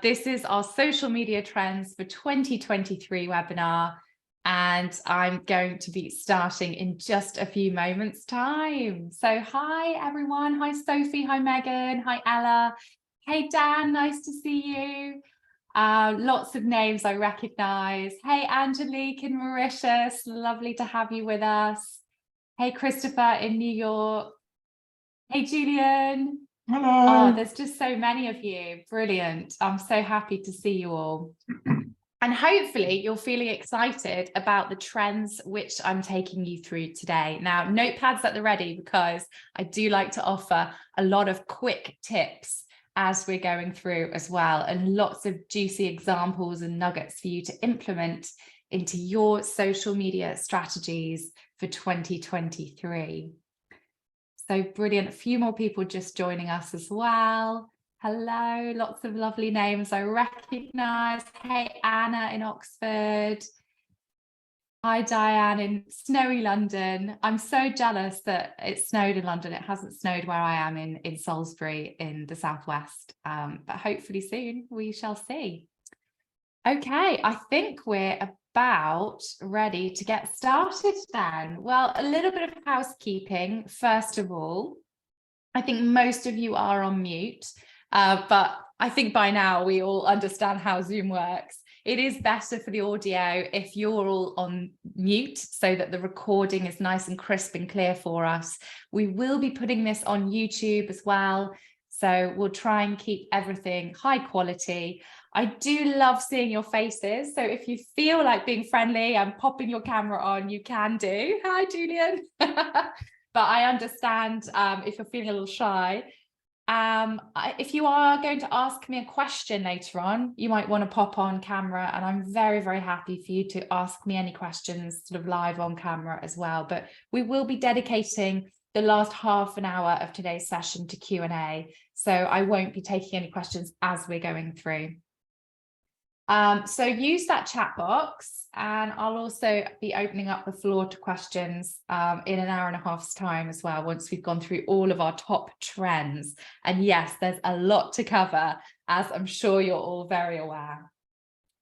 This is our social media trends for 2023 webinar, and I'm going to be starting in just a few moments' time. So hi everyone, hi Sophie, hi Megan, hi Ella, hey Dan, nice to see you. Lots of names I recognise. Hey Angelique in Mauritius, lovely to have you with us. Hey Christopher in New York. Hey Julian. Hello. Oh, there's just so many of you. Brilliant. I'm so happy to see you all. And hopefully you're feeling excited about the trends which I'm taking you through today. Now, notepads at the ready, because I do like to offer a lot of quick tips as we're going through as well, and lots of juicy examples and nuggets for you to implement into your social media strategies for 2023. So brilliant. A few more people just joining us as well. Hello, lots of lovely names I recognise. Hey, Anna in Oxford. Hi, Diane in snowy London. I'm so jealous that it snowed in London. It hasn't snowed where I am in Salisbury in the southwest, but hopefully soon we shall see. Okay, I think we're about ready to get started then. Well, a little bit of housekeeping, first of all. I think most of you are on mute, but I think by now we all understand how Zoom works. It is better for the audio if you're all on mute so that the recording is nice and crisp and clear for us. We will be putting this on YouTube as well, so we'll try and keep everything high quality. I do love seeing your faces, so if you feel like being friendly and popping your camera on, you can do. Hi, Julian. But I understand if you're feeling a little shy. If you are going to ask me a question later on, you might want to pop on camera, and I'm very, very happy for you to ask me any questions sort of live on camera as well. But we will be dedicating the last half an hour of today's session to Q&A, so I won't be taking any questions as we're going through. So use that chat box, and I'll also be opening up the floor to questions in an hour and a half's time as well, once we've gone through all of our top trends. And yes, there's a lot to cover, as I'm sure you're all very aware.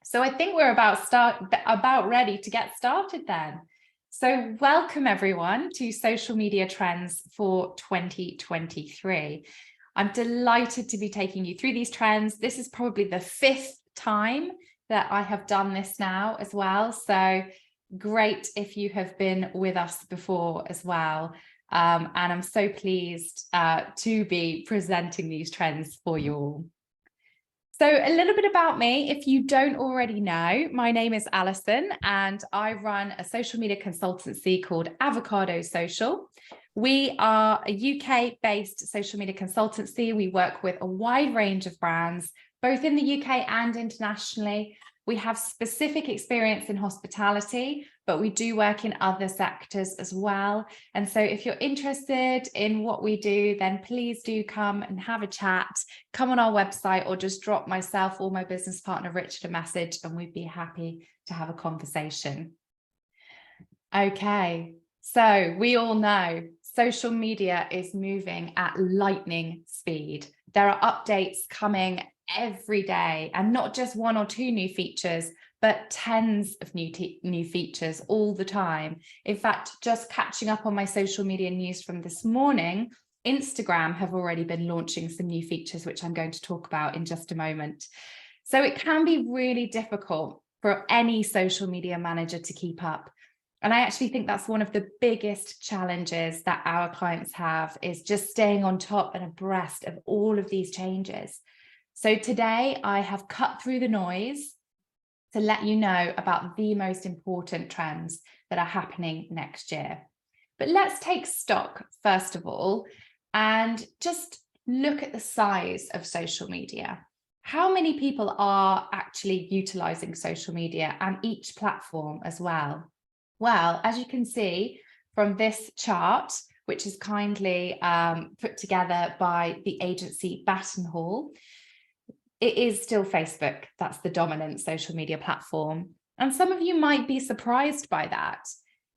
So I think we're about ready to get started then. So welcome everyone to Social Media Trends for 2023. I'm delighted to be taking you through these trends. This is probably the 5th time that I have done this now as well, so great if you have been with us before as well, and I'm so pleased to be presenting these trends for you all. So a little bit about me, if you don't already know, my name is Alison and I run a social media consultancy called Avocado Social. We are a UK-based social media consultancy. We work with a wide range of brands, both in the UK and internationally. We have specific experience in hospitality, but we do work in other sectors as well. And so if you're interested in what we do, then please do come and have a chat, come on our website, or just drop myself or my business partner, Richard, a message, and we'd be happy to have a conversation. Okay, so we all know social media is moving at lightning speed. There are updates coming every day, and not just 1 or 2 new features, but tens of new features all the time. In fact, just catching up on my social media news from this morning, Instagram have already been launching some new features, which I'm going to talk about in just a moment. So it can be really difficult for any social media manager to keep up. And I actually think that's one of the biggest challenges that our clients have, is just staying on top and abreast of all of these changes. So today I have cut through the noise to let you know about the most important trends that are happening next year. But let's take stock first of all, and just look at the size of social media. How many people are actually utilizing social media, and each platform as well? Well, as you can see from this chart, which is kindly put together by the agency Batten Hall, it is still Facebook. That's the dominant social media platform. And some of you might be surprised by that.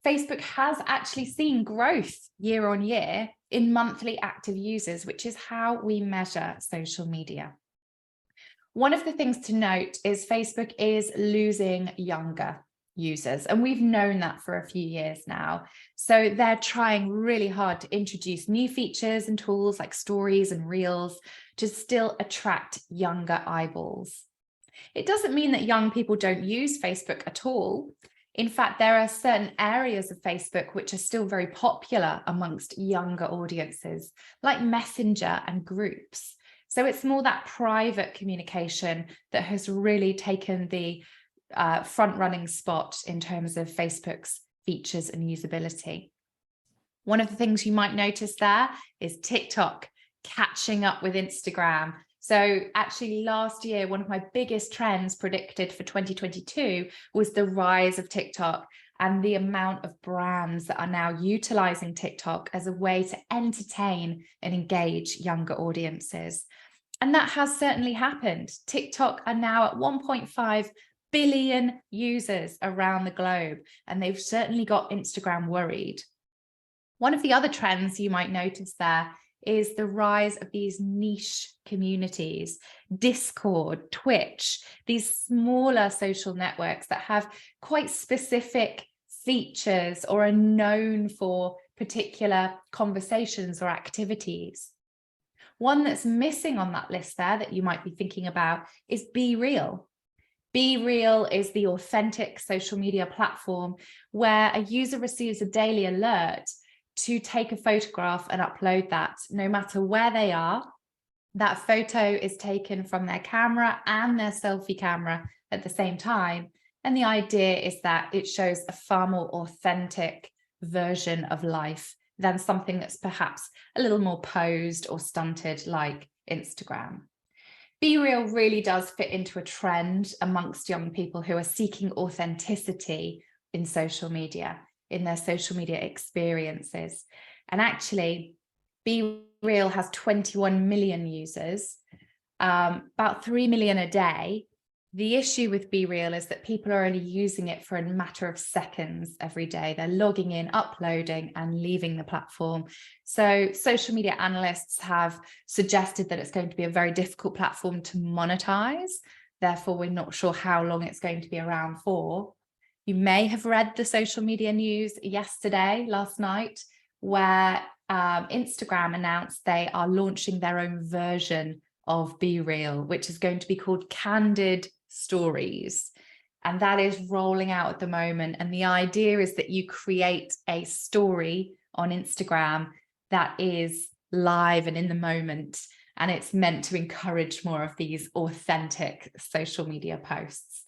Facebook has actually seen growth year on year in monthly active users, which is how we measure social media. One of the things to note is Facebook is losing younger users, and we've known that for a few years now. So they're trying really hard to introduce new features and tools like stories and reels to still attract younger eyeballs. It doesn't mean that young people don't use Facebook at all. In fact, there are certain areas of Facebook which are still very popular amongst younger audiences, like Messenger and groups. So it's more that private communication that has really taken the front-running spot in terms of Facebook's features and usability. One of the things you might notice there is TikTok catching up with Instagram. So actually last year, one of my biggest trends predicted for 2022 was the rise of TikTok and the amount of brands that are now utilizing TikTok as a way to entertain and engage younger audiences. And that has certainly happened. TikTok are now at 1.5 billion users around the globe, and they've certainly got Instagram worried. One of the other trends you might notice there is the rise of these niche communities, Discord, Twitch, these smaller social networks that have quite specific features or are known for particular conversations or activities. One that's missing on that list there that you might be thinking about is BeReal. BeReal is the authentic social media platform where a user receives a daily alert to take a photograph and upload that, no matter where they are. That photo is taken from their camera and their selfie camera at the same time. And the idea is that it shows a far more authentic version of life than something that's perhaps a little more posed or stunted like Instagram. BeReal really does fit into a trend amongst young people who are seeking authenticity in social media, in their social media experiences. And actually, BeReal has 21 million users, about 3 million a day. The issue with BeReal is that people are only using it for a matter of seconds every day. They're logging in, uploading, and leaving the platform. So social media analysts have suggested that it's going to be a very difficult platform to monetize. Therefore, we're not sure how long it's going to be around for. You may have read the social media news last night, where Instagram announced they are launching their own version of BeReal, which is going to be called Candid Stories. And that is rolling out at the moment. And the idea is that you create a story on Instagram that is live and in the moment. And it's meant to encourage more of these authentic social media posts.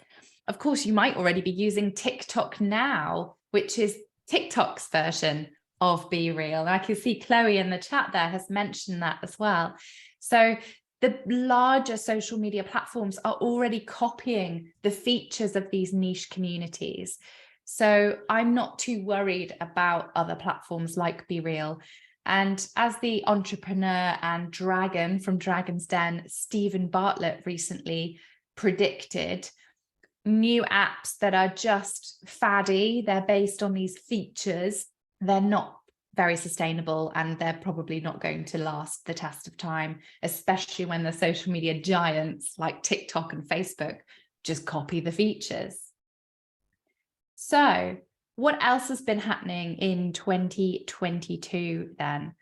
Of course, you might already be using TikTok now, which is TikTok's version of BeReal. And I can see Chloe in the chat there has mentioned that as well. So the larger social media platforms are already copying the features of these niche communities. So I'm not too worried about other platforms like BeReal. And as the entrepreneur and dragon from Dragon's Den, Stephen Bartlett, recently predicted, new apps that are just faddy, they're based on these features, they're not very sustainable, and they're probably not going to last the test of time, especially when the social media giants like TikTok and Facebook just copy the features. So what else has been happening in 2022 then?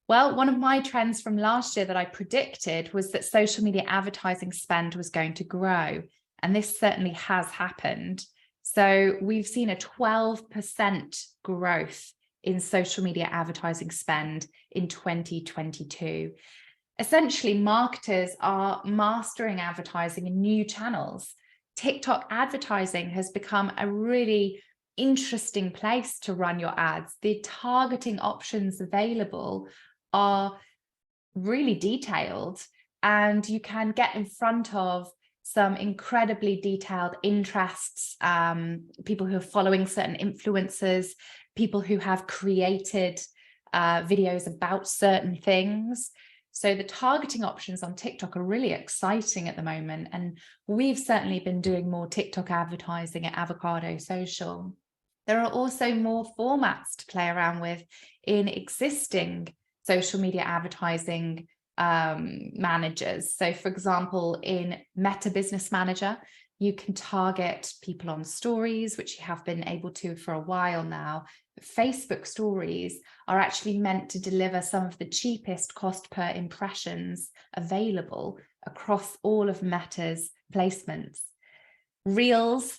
Well, one of my trends from last year that I predicted was that social media advertising spend was going to grow, and this certainly has happened. So we've seen a 12% growth in social media advertising spend in 2022. Essentially, marketers are mastering advertising in new channels. TikTok advertising has become a really interesting place to run your ads. The targeting options available are really detailed, and you can get in front of some incredibly detailed interests, people who are following certain influencers, people who have created videos about certain things. So the targeting options on TikTok are really exciting at the moment. And we've certainly been doing more TikTok advertising at Avocado Social. There are also more formats to play around with in existing social media advertising managers. So for example, in Meta Business Manager, you can target people on stories, which you have been able to for a while now. Facebook stories are actually meant to deliver some of the cheapest cost per impressions available across all of Meta's placements. Reels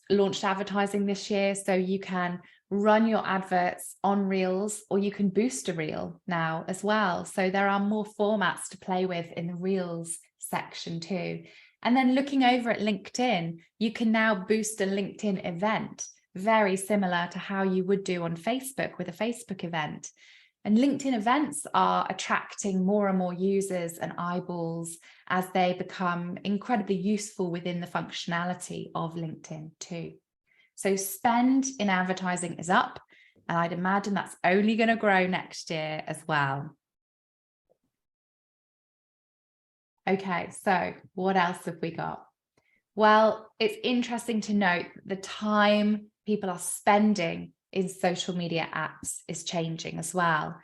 launched advertising this year, so you can run your adverts on Reels, or you can boost a reel now as well. So there are more formats to play with in the Reels section too. And then looking over at LinkedIn, you can now boost a LinkedIn event, very similar to how you would do on Facebook with a Facebook event. And LinkedIn events are attracting more and more users and eyeballs as they become incredibly useful within the functionality of LinkedIn too. So spend in advertising is up, and I'd imagine that's only going to grow next year as well. Okay, so what else have we got? Well, it's interesting to note that the time people are spending in social media apps is changing as well.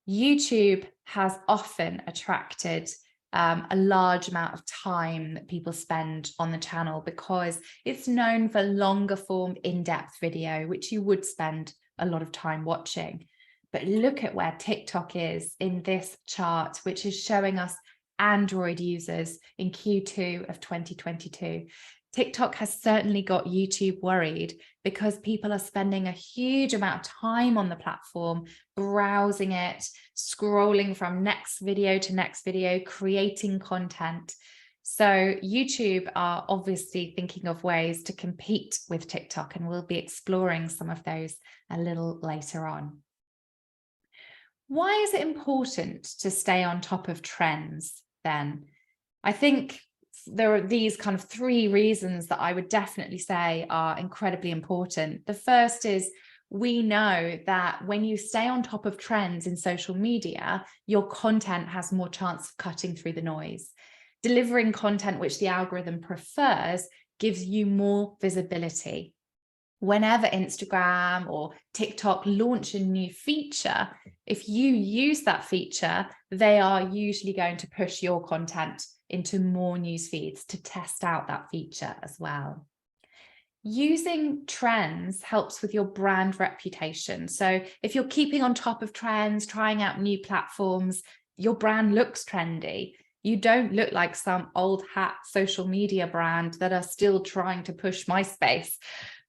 YouTube has often attracted a large amount of time that people spend on the channel because it's known for longer form in-depth video, which you would spend a lot of time watching. But look at where TikTok is in this chart, which is showing us Android users in Q2 of 2022. TikTok has certainly got YouTube worried because people are spending a huge amount of time on the platform, browsing it, scrolling from next video to next video, creating content. So YouTube are obviously thinking of ways to compete with TikTok, and we'll be exploring some of those a little later on. Why is it important to stay on top of trends then? I think there are these kind of three reasons that I would definitely say are incredibly important. The first is we know that when you stay on top of trends in social media, your content has more chance of cutting through the noise. Delivering content which the algorithm prefers gives you more visibility. Whenever Instagram or TikTok launch a new feature, if you use that feature, they are usually going to push your content into more news feeds to test out that feature as well. Using trends helps with your brand reputation. So if you're keeping on top of trends, trying out new platforms, your brand looks trendy. You don't look like some old hat social media brand that are still trying to push MySpace,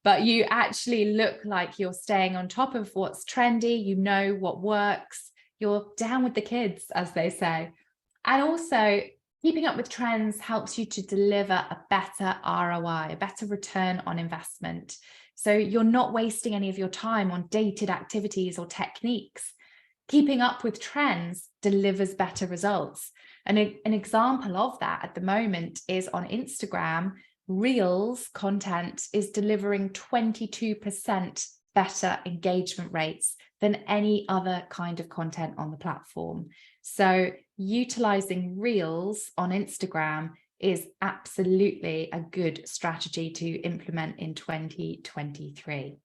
but you actually look like you're staying on top of what's trendy, you know what works, you're down with the kids, as they say. And also, keeping up with trends helps you to deliver a better ROI, a better return on investment. So you're not wasting any of your time on dated activities or techniques. Keeping up with trends delivers better results. And an example of that at the moment is on Instagram. Reels content is delivering 22% better engagement rates than any other kind of content on the platform. So utilizing Reels on Instagram is absolutely a good strategy to implement in 2023.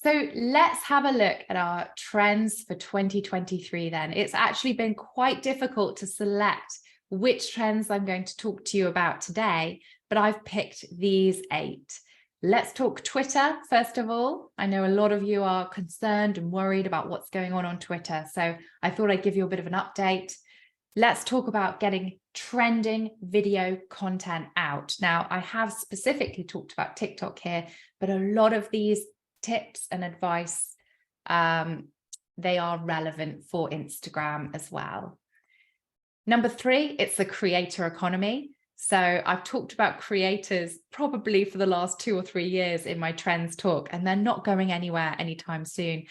So let's have a look at our trends for 2023 then. It's actually been quite difficult to select which trends I'm going to talk to you about today, but I've picked these 8. Let's talk Twitter, first of all. I know a lot of you are concerned and worried about what's going on Twitter, so I thought I'd give you a bit of an update. Let's talk about getting trending video content out. Now, I have specifically talked about TikTok here, but a lot of these tips and advice, they are relevant for Instagram as well. Number 3, it's the creator economy. So I've talked about creators probably for the last 2 or 3 years in my trends talk, and they're not going anywhere anytime soon.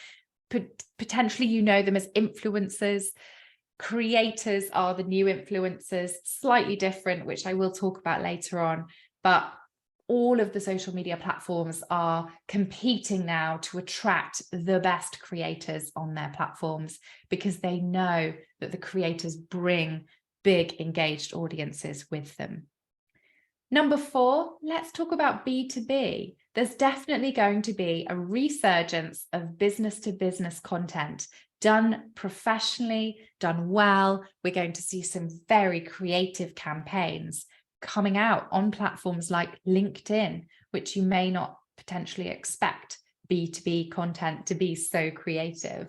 Potentially, you know them as influencers. Creators are the new influencers, slightly different, which I will talk about later on. But all of the social media platforms are competing now to attract the best creators on their platforms because they know that the creators bring big engaged audiences with them. Number 4, let's talk about B2B. There's definitely going to be a resurgence of business to business content done professionally, done well. We're going to see some very creative campaigns coming out on platforms like LinkedIn, which you may not potentially expect B2B content to be so creative.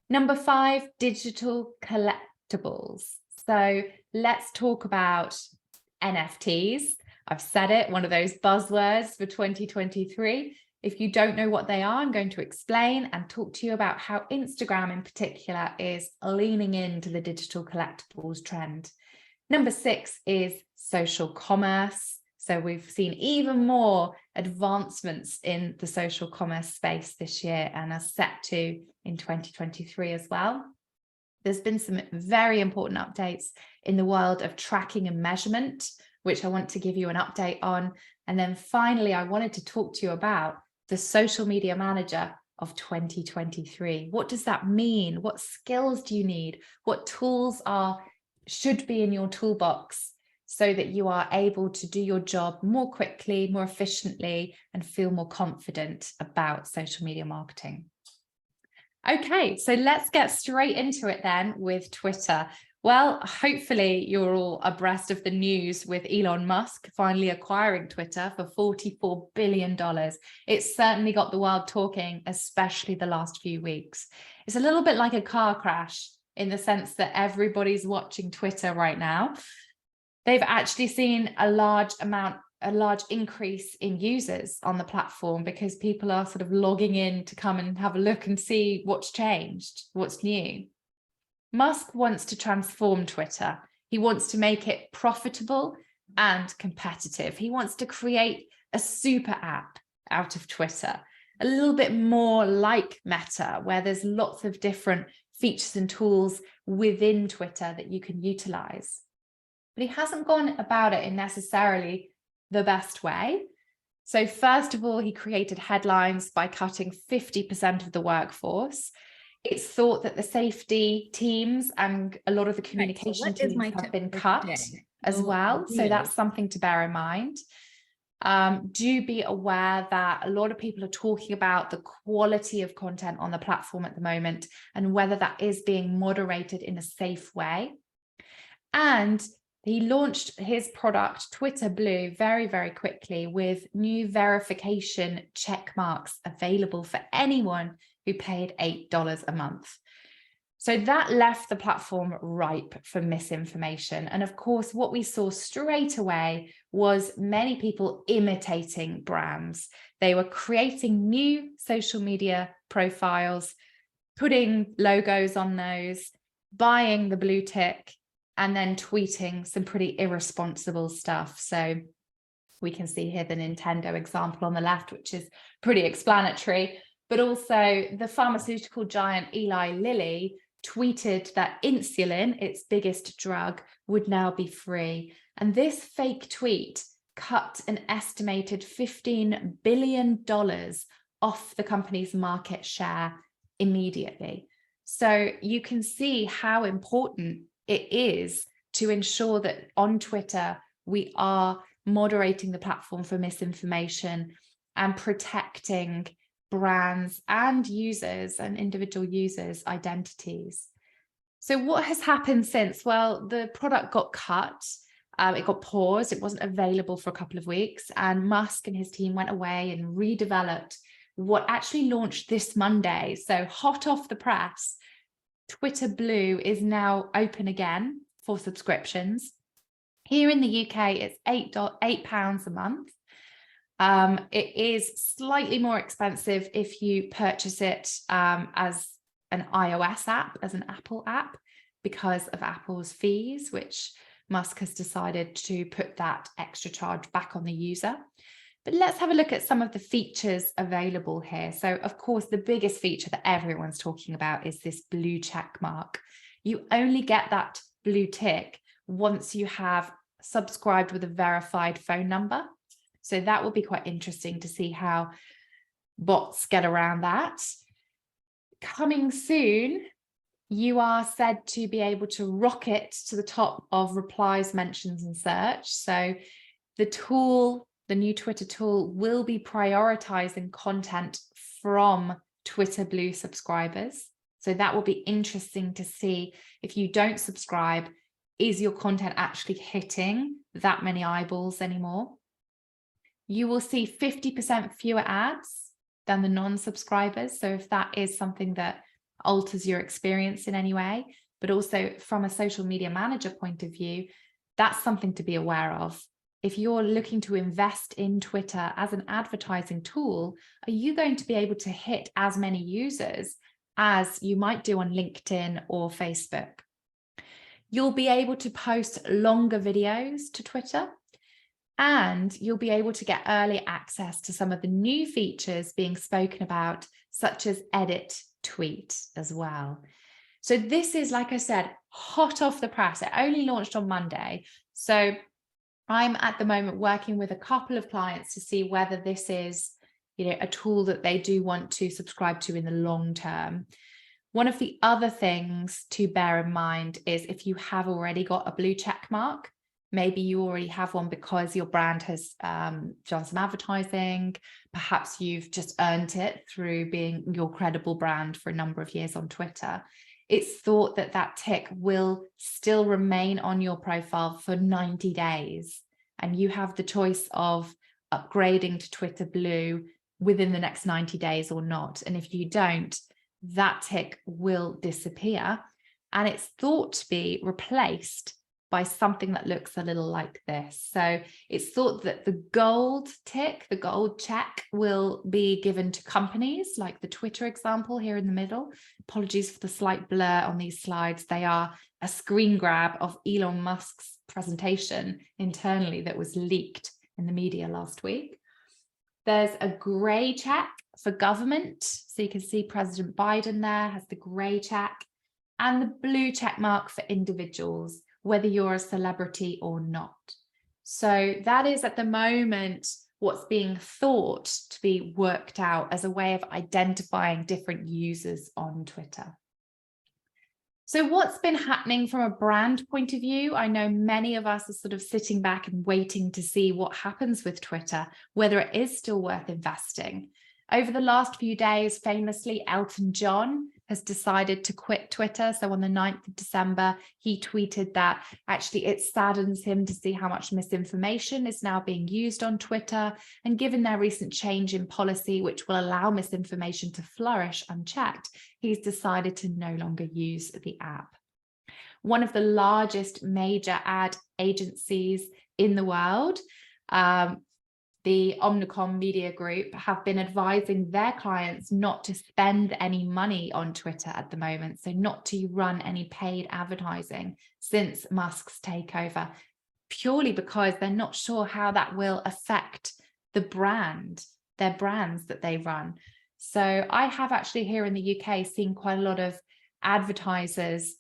Number 5, digital collectibles. So let's talk about NFTs. I've said it, one of those buzzwords for 2023. If you don't know what they are, I'm going to explain and talk to you about how Instagram in particular is leaning into the digital collectibles trend. Number 6 is social commerce. So we've seen even more advancements in the social commerce space this year and are set to in 2023 as well. There's been some very important updates in the world of tracking and measurement, which I want to give you an update on. And then finally, I wanted to talk to you about the social media manager of 2023. What does that mean? What skills do you need? What tools should be in your toolbox so that you are able to do your job more quickly, more efficiently, and feel more confident about social media marketing? Okay, so let's get straight into it then with Twitter. Well, hopefully you're all abreast of the news with Elon Musk finally acquiring Twitter for $44 billion. It's certainly got the world talking, especially the last few weeks. It's a little bit like a car crash in the sense that everybody's watching Twitter right now. They've actually seen a large increase in users on the platform because people are sort of logging in to come and have a look and see what's changed, what's new. Musk wants to transform Twitter. He wants to make it profitable and competitive. He wants to create a super app out of Twitter, a little bit more like Meta, where there's lots of different features and tools within Twitter that you can utilize. But he hasn't gone about it in necessarily the best way. So first of all, he created headlines by cutting 50% of the workforce. It's thought that the safety teams and a lot of the communication teams have been cut as well. So that's something to bear in mind. Do be aware that a lot of people are talking about the quality of content on the platform at the moment and whether that is being moderated in a safe way. And he launched his product, Twitter Blue, very, very quickly with new verification check marks available for anyone who paid $8 a month. So that left the platform ripe for misinformation. And of course, what we saw straight away was many people imitating brands. They were creating new social media profiles, putting logos on those, buying the blue tick, and then tweeting some pretty irresponsible stuff. So we can see here the Nintendo example on the left, which is pretty explanatory, but also the pharmaceutical giant Eli Lilly tweeted that insulin, its biggest drug, would now be free. And this fake tweet cut an estimated $15 billion off the company's market share immediately. So you can see how important it is to ensure that on Twitter, we are moderating the platform for misinformation and protecting brands and users and individual users' identities. So what has happened since? Well, the product got cut, it got paused, it wasn't available for a couple of weeks, and Musk and his team went away and redeveloped what actually launched this Monday. So hot off the press, Twitter Blue is now open again for subscriptions. Here in the UK, it's £8 a month. It is slightly more expensive if you purchase it as an iOS app, as an Apple app, because of Apple's fees, which Musk has decided to put that extra charge back on the user. But let's have a look at some of the features available here. So of course, the biggest feature that everyone's talking about is this blue check mark. You only get that blue tick once you have subscribed with a verified phone number. So that will be quite interesting to see how bots get around that. Coming soon, you are said to be able to rocket to the top of replies, mentions, and search. So the tool, the new Twitter tool, will be prioritizing content from Twitter Blue subscribers. So that will be interesting to see. If you don't subscribe, is your content actually hitting that many eyeballs anymore? You will see 50% fewer ads than the non-subscribers. So if that is something that alters your experience in any way, but also from a social media manager point of view, that's something to be aware of. If you're looking to invest in Twitter as an advertising tool, are you going to be able to hit as many users as you might do on LinkedIn or Facebook? You'll be able to post longer videos to Twitter, and you'll be able to get early access to some of the new features being spoken about, such as edit tweet as well. So this is, like I said, hot off the press. It only launched on Monday. So I'm at the moment working with a couple of clients to see whether this is, a tool that they do want to subscribe to in the long term. One of the other things to bear in mind is if you have already got a blue check mark, maybe you already have one because your brand has done some advertising. Perhaps you've just earned it through being your credible brand for a number of years on Twitter. It's thought that that tick will still remain on your profile for 90 days. And you have the choice of upgrading to Twitter Blue within the next 90 days or not. And if you don't, that tick will disappear. And it's thought to be replaced by something that looks a little like this. So it's thought that the gold tick, the gold check, will be given to companies, like the Twitter example here in the middle. Apologies for the slight blur on these slides. They are a screen grab of Elon Musk's presentation internally that was leaked in the media last week. There's a gray check for government. So you can see President Biden there has the gray check, and the blue check mark for individuals, whether you're a celebrity or not. So that is at the moment what's being thought to be worked out as a way of identifying different users on Twitter. So what's been happening from a brand point of view? I know many of us are sort of sitting back and waiting to see what happens with Twitter, whether it is still worth investing. Over the last few days, famously, Elton John has decided to quit Twitter. So on the 9th of December, he tweeted that actually it saddens him to see how much misinformation is now being used on Twitter. And given their recent change in policy, which will allow misinformation to flourish unchecked, he's decided to no longer use the app. One of the largest major ad agencies in the world, the Omnicom Media Group, have been advising their clients not to spend any money on Twitter at the moment, so not to run any paid advertising since Musk's takeover, purely because they're not sure how that will affect the brand, their brands that they run. So I have actually here in the UK seen quite a lot of advertisers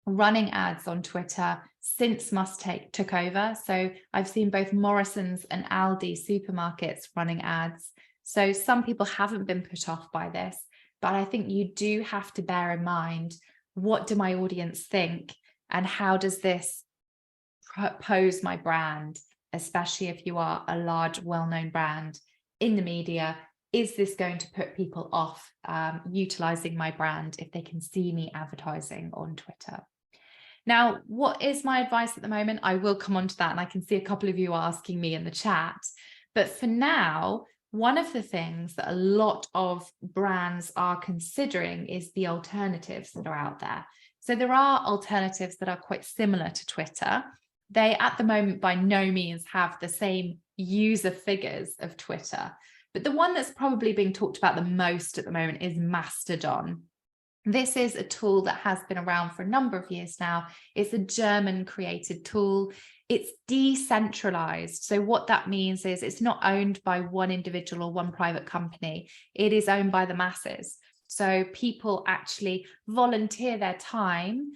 running ads on Twitter since Musk took over. So I've seen both Morrison's and Aldi supermarkets running ads. So some people haven't been put off by this, but I think you do have to bear in mind, what do my audience think and how does this pose my brand, especially if you are a large, well-known brand in the media. Is this going to put people off utilizing my brand if they can see me advertising on Twitter? Now, what is my advice at the moment? I will come on to that, and I can see a couple of you asking me in the chat. But for now, one of the things that a lot of brands are considering is the alternatives that are out there. So there are alternatives that are quite similar to Twitter. They, at the moment, by no means have the same user figures of Twitter. But the one that's probably being talked about the most at the moment is Mastodon. This is a tool that has been around for a number of years now. It's a German created tool. It's decentralized. So what that means is it's not owned by one individual or one private company. It is owned by the masses. So people actually volunteer their time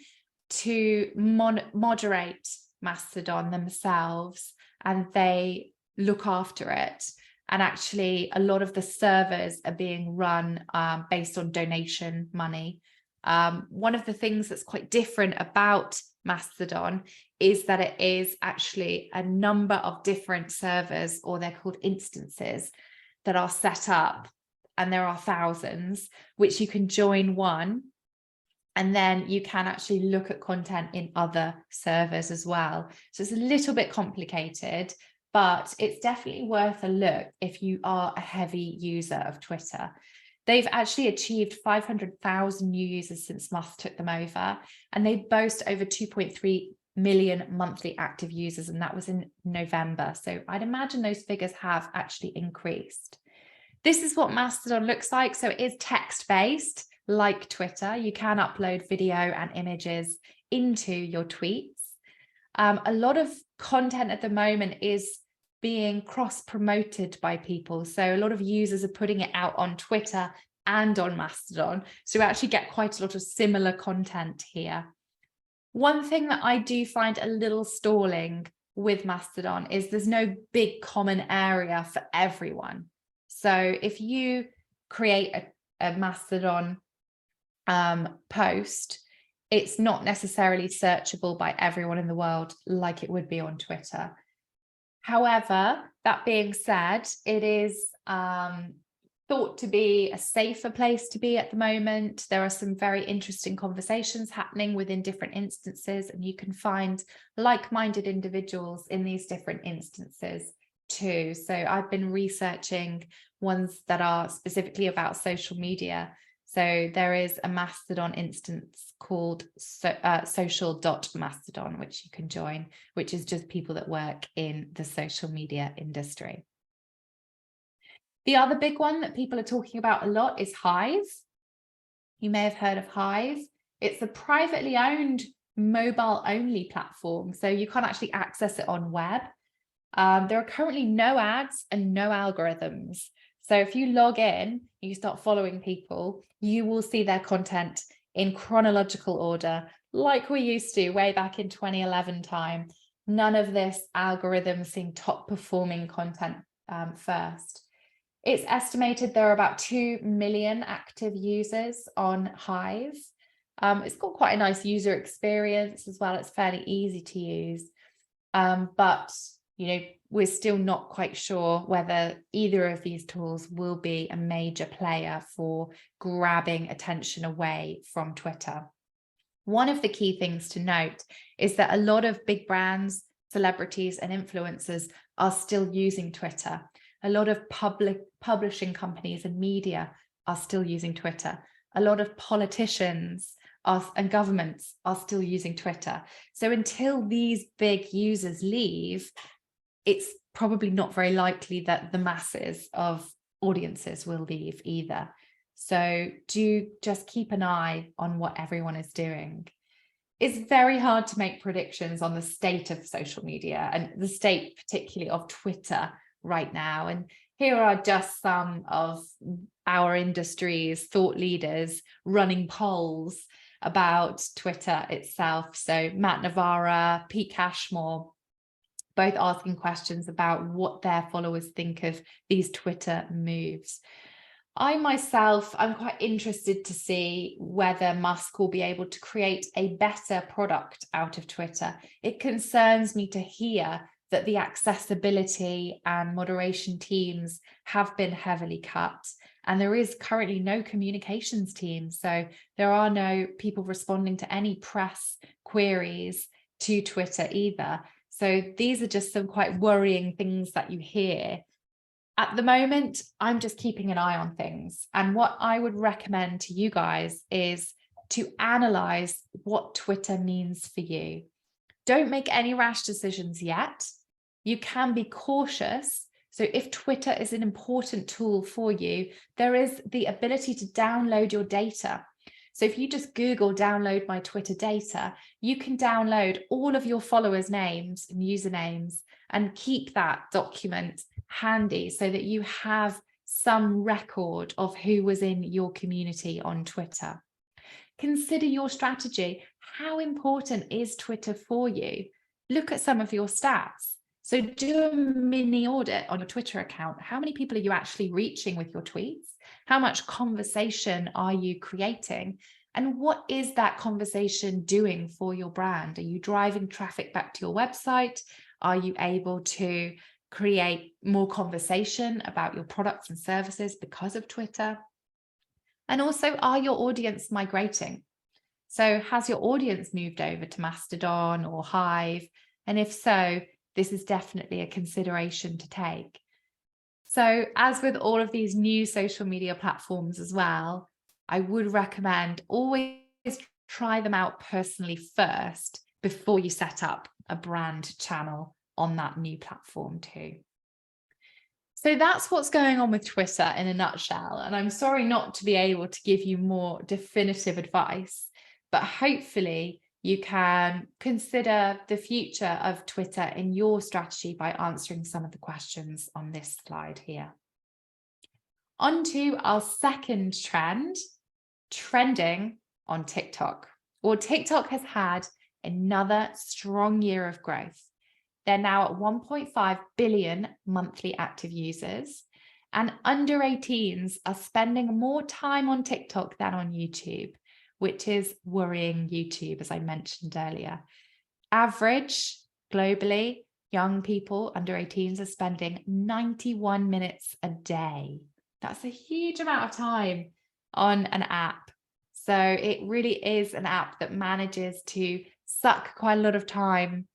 to moderate Mastodon themselves, and they look after it. And actually, a lot of the servers are being run based on donation money. One of the things that's quite different about Mastodon is that it is actually a number of different servers, or they're called instances, that are set up, and there are thousands, which you can join one And then you can actually look at content in other servers as well. So it's a little bit complicated, but it's definitely worth a look if you are a heavy user of Twitter. They've actually achieved 500,000 new users since Musk took them over, and they boast over 2.3 million monthly active users, and that was in November. So I'd imagine those figures have actually increased. This is what Mastodon looks like. So it is text-based, like Twitter. You can upload video and images into your tweets. A lot of content at the moment is being cross-promoted by people. So a lot of users are putting it out on Twitter and on Mastodon. So we actually get quite a lot of similar content here. One thing that I do find a little stalling with Mastodon is there's no big common area for everyone. So if you create a Mastodon post, it's not necessarily searchable by everyone in the world like it would be on Twitter. However, that being said, it is thought to be a safer place to be at the moment. There are some very interesting conversations happening within different instances, and you can find like-minded individuals in these different instances too. So I've been researching ones that are specifically about social media. So there is a Mastodon instance called social.mastodon, which you can join, which is just people that work in the social media industry. The other big one that people are talking about a lot is Hive. You may have heard of Hive. It's a privately owned mobile-only platform, so you can't actually access it on web. There are currently no ads and no algorithms. So if you log in, you start following people, you will see their content in chronological order, like we used to way back in 2011 time. None of this algorithm seeing top performing content first. It's estimated there are about 2 million active users on Hive. It's got quite a nice user experience as well. It's fairly easy to use, but we're still not quite sure whether either of these tools will be a major player for grabbing attention away from Twitter. One of the key things to note is that a lot of big brands, celebrities, and influencers are still using Twitter. A lot of publishing companies and media are still using Twitter. A lot of politicians and governments are still using Twitter. So until these big users leave, it's probably not very likely that the masses of audiences will leave either. So do just keep an eye on what everyone is doing. It's very hard to make predictions on the state of social media and the state particularly of Twitter right now. And here are just some of our industry's thought leaders running polls about Twitter itself. So Matt Navarra, Pete Cashmore, both asking questions about what their followers think of these Twitter moves. I myself, I'm quite interested to see whether Musk will be able to create a better product out of Twitter. It concerns me to hear that the accessibility and moderation teams have been heavily cut, and there is currently no communications team. So there are no people responding to any press queries to Twitter either. So these are just some quite worrying things that you hear. At the moment, I'm just keeping an eye on things. And what I would recommend to you guys is to analyze what Twitter means for you. Don't make any rash decisions yet. You can be cautious. So if Twitter is an important tool for you, there is the ability to download your data. So if you just Google download my Twitter data, you can download all of your followers' names and usernames and keep that document handy so that you have some record of who was in your community on Twitter. Consider your strategy. How important is Twitter for you? Look at some of your stats. So do a mini audit on your Twitter account. How many people are you actually reaching with your tweets? How much conversation are you creating? And what is that conversation doing for your brand? Are you driving traffic back to your website? Are you able to create more conversation about your products and services because of Twitter? And also, are your audience migrating? So has your audience moved over to Mastodon or Hive? And if so, this is definitely a consideration to take. So as with all of these new social media platforms as well, I would recommend always try them out personally first before you set up a brand channel on that new platform too. So that's what's going on with Twitter in a nutshell. And I'm sorry not to be able to give you more definitive advice, but hopefully you can consider the future of Twitter in your strategy by answering some of the questions on this slide here. On to our second trend, trending on TikTok. Well, TikTok has had another strong year of growth. They're now at 1.5 billion monthly active users, and under 18s are spending more time on TikTok than on YouTube, which is worrying YouTube, as I mentioned earlier. Average globally, young people under 18s are spending 91 minutes a day. That's a huge amount of time on an app. So it really is an app that manages to suck quite a lot of time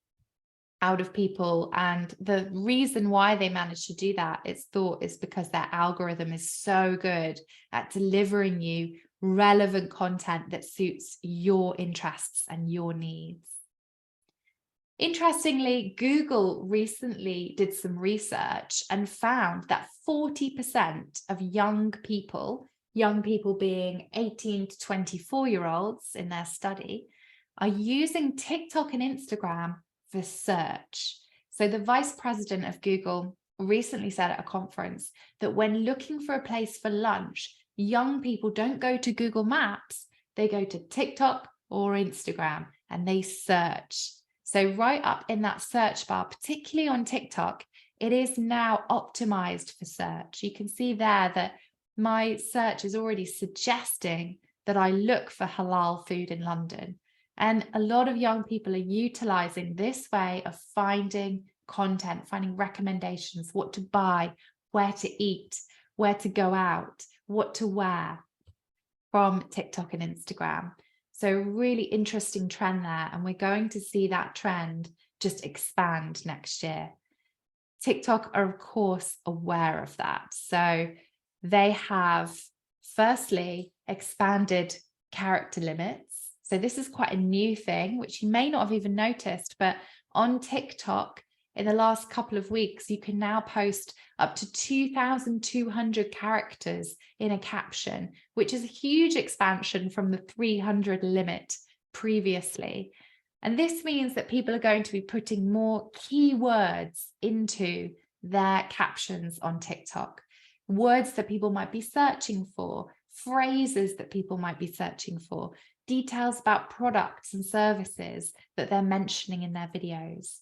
out of people. And the reason why they manage to do that, it's thought, is because their algorithm is so good at delivering you relevant content that suits your interests and your needs. Interestingly, Google recently did some research and found that 40% of young people being 18 to 24-year-olds in their study, are using TikTok and Instagram for search. So the vice president of Google recently said at a conference that when looking for a place for lunch, young people don't go to Google Maps, they go to TikTok or Instagram and they search. So right up in that search bar, particularly on TikTok, it is now optimized for search. You can see there that my search is already suggesting that I look for halal food in London. And a lot of young people are utilizing this way of finding content, finding recommendations, what to buy, where to eat, where to go out, what to wear from TikTok and Instagram. So really interesting trend there. And we're going to see that trend just expand next year. TikTok are, of course, aware of that. So they have firstly expanded character limits. So this is quite a new thing, which you may not have even noticed, but on TikTok in the last couple of weeks, you can now post up to 2,200 characters in a caption, which is a huge expansion from the 300 limit previously. And this means that people are going to be putting more keywords into their captions on TikTok, words that people might be searching for, phrases that people might be searching for, details about products and services that they're mentioning in their videos.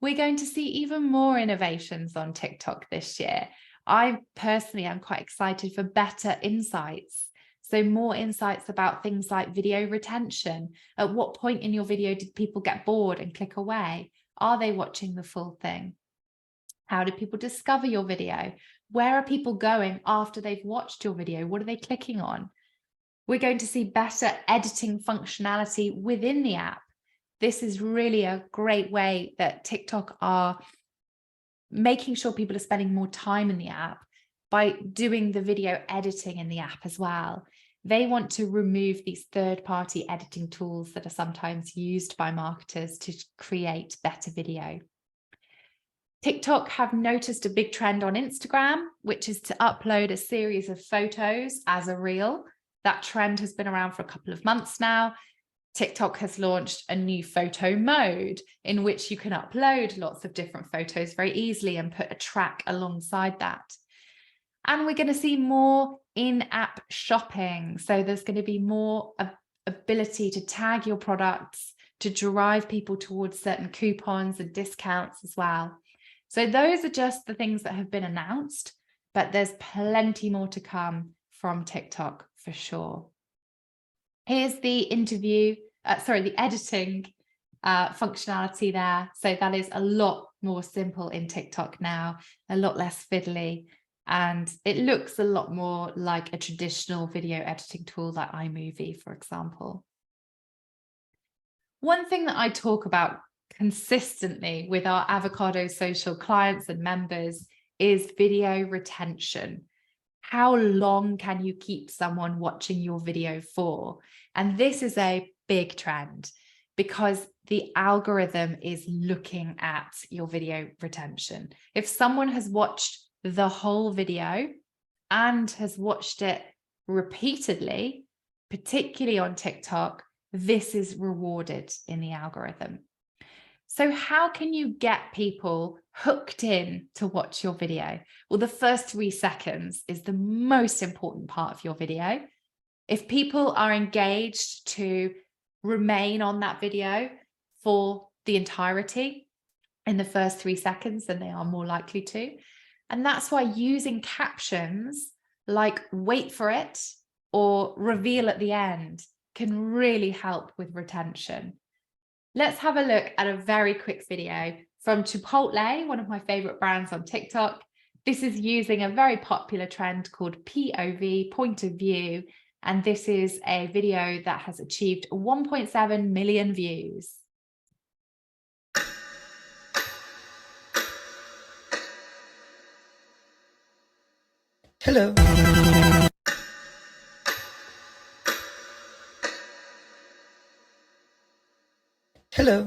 We're going to see even more innovations on TikTok this year. I personally am quite excited for better insights. So more insights about things like video retention. At what point in your video did people get bored and click away? Are they watching the full thing? How do people discover your video? Where are people going after they've watched your video? What are they clicking on? We're going to see better editing functionality within the app. This is really a great way that TikTok are making sure people are spending more time in the app by doing the video editing in the app as well. They want to remove these third-party editing tools that are sometimes used by marketers to create better video. TikTok have noticed a big trend on Instagram, which is to upload a series of photos as a reel. That trend has been around for a couple of months now. TikTok has launched a new photo mode in which you can upload lots of different photos very easily and put a track alongside that. And we're going to see more in-app shopping. So there's going to be more ability to tag your products to drive people towards certain coupons and discounts as well. So those are just the things that have been announced, but there's plenty more to come from TikTok for sure. Here's the the editing functionality there. So that is a lot more simple in TikTok now, a lot less fiddly, and it looks a lot more like a traditional video editing tool like iMovie, for example. One thing that I talk about consistently with our Avocado Social clients and members is video retention. How long can you keep someone watching your video for? And this is a big trend because the algorithm is looking at your video retention. If someone has watched the whole video and has watched it repeatedly, particularly on TikTok, this is rewarded in the algorithm. So how can you get people hooked in to watch your video? Well, the first 3 seconds is the most important part of your video. If people are engaged to remain on that video for the entirety in the first 3 seconds, then they are more likely to. And that's why using captions like "wait for it" or "reveal at the end" can really help with retention. Let's have a look at a very quick video from Chipotle, one of my favorite brands on TikTok. This is using a very popular trend called POV, point of view, and this is a video that has achieved 1.7 million views. Hello. Hello.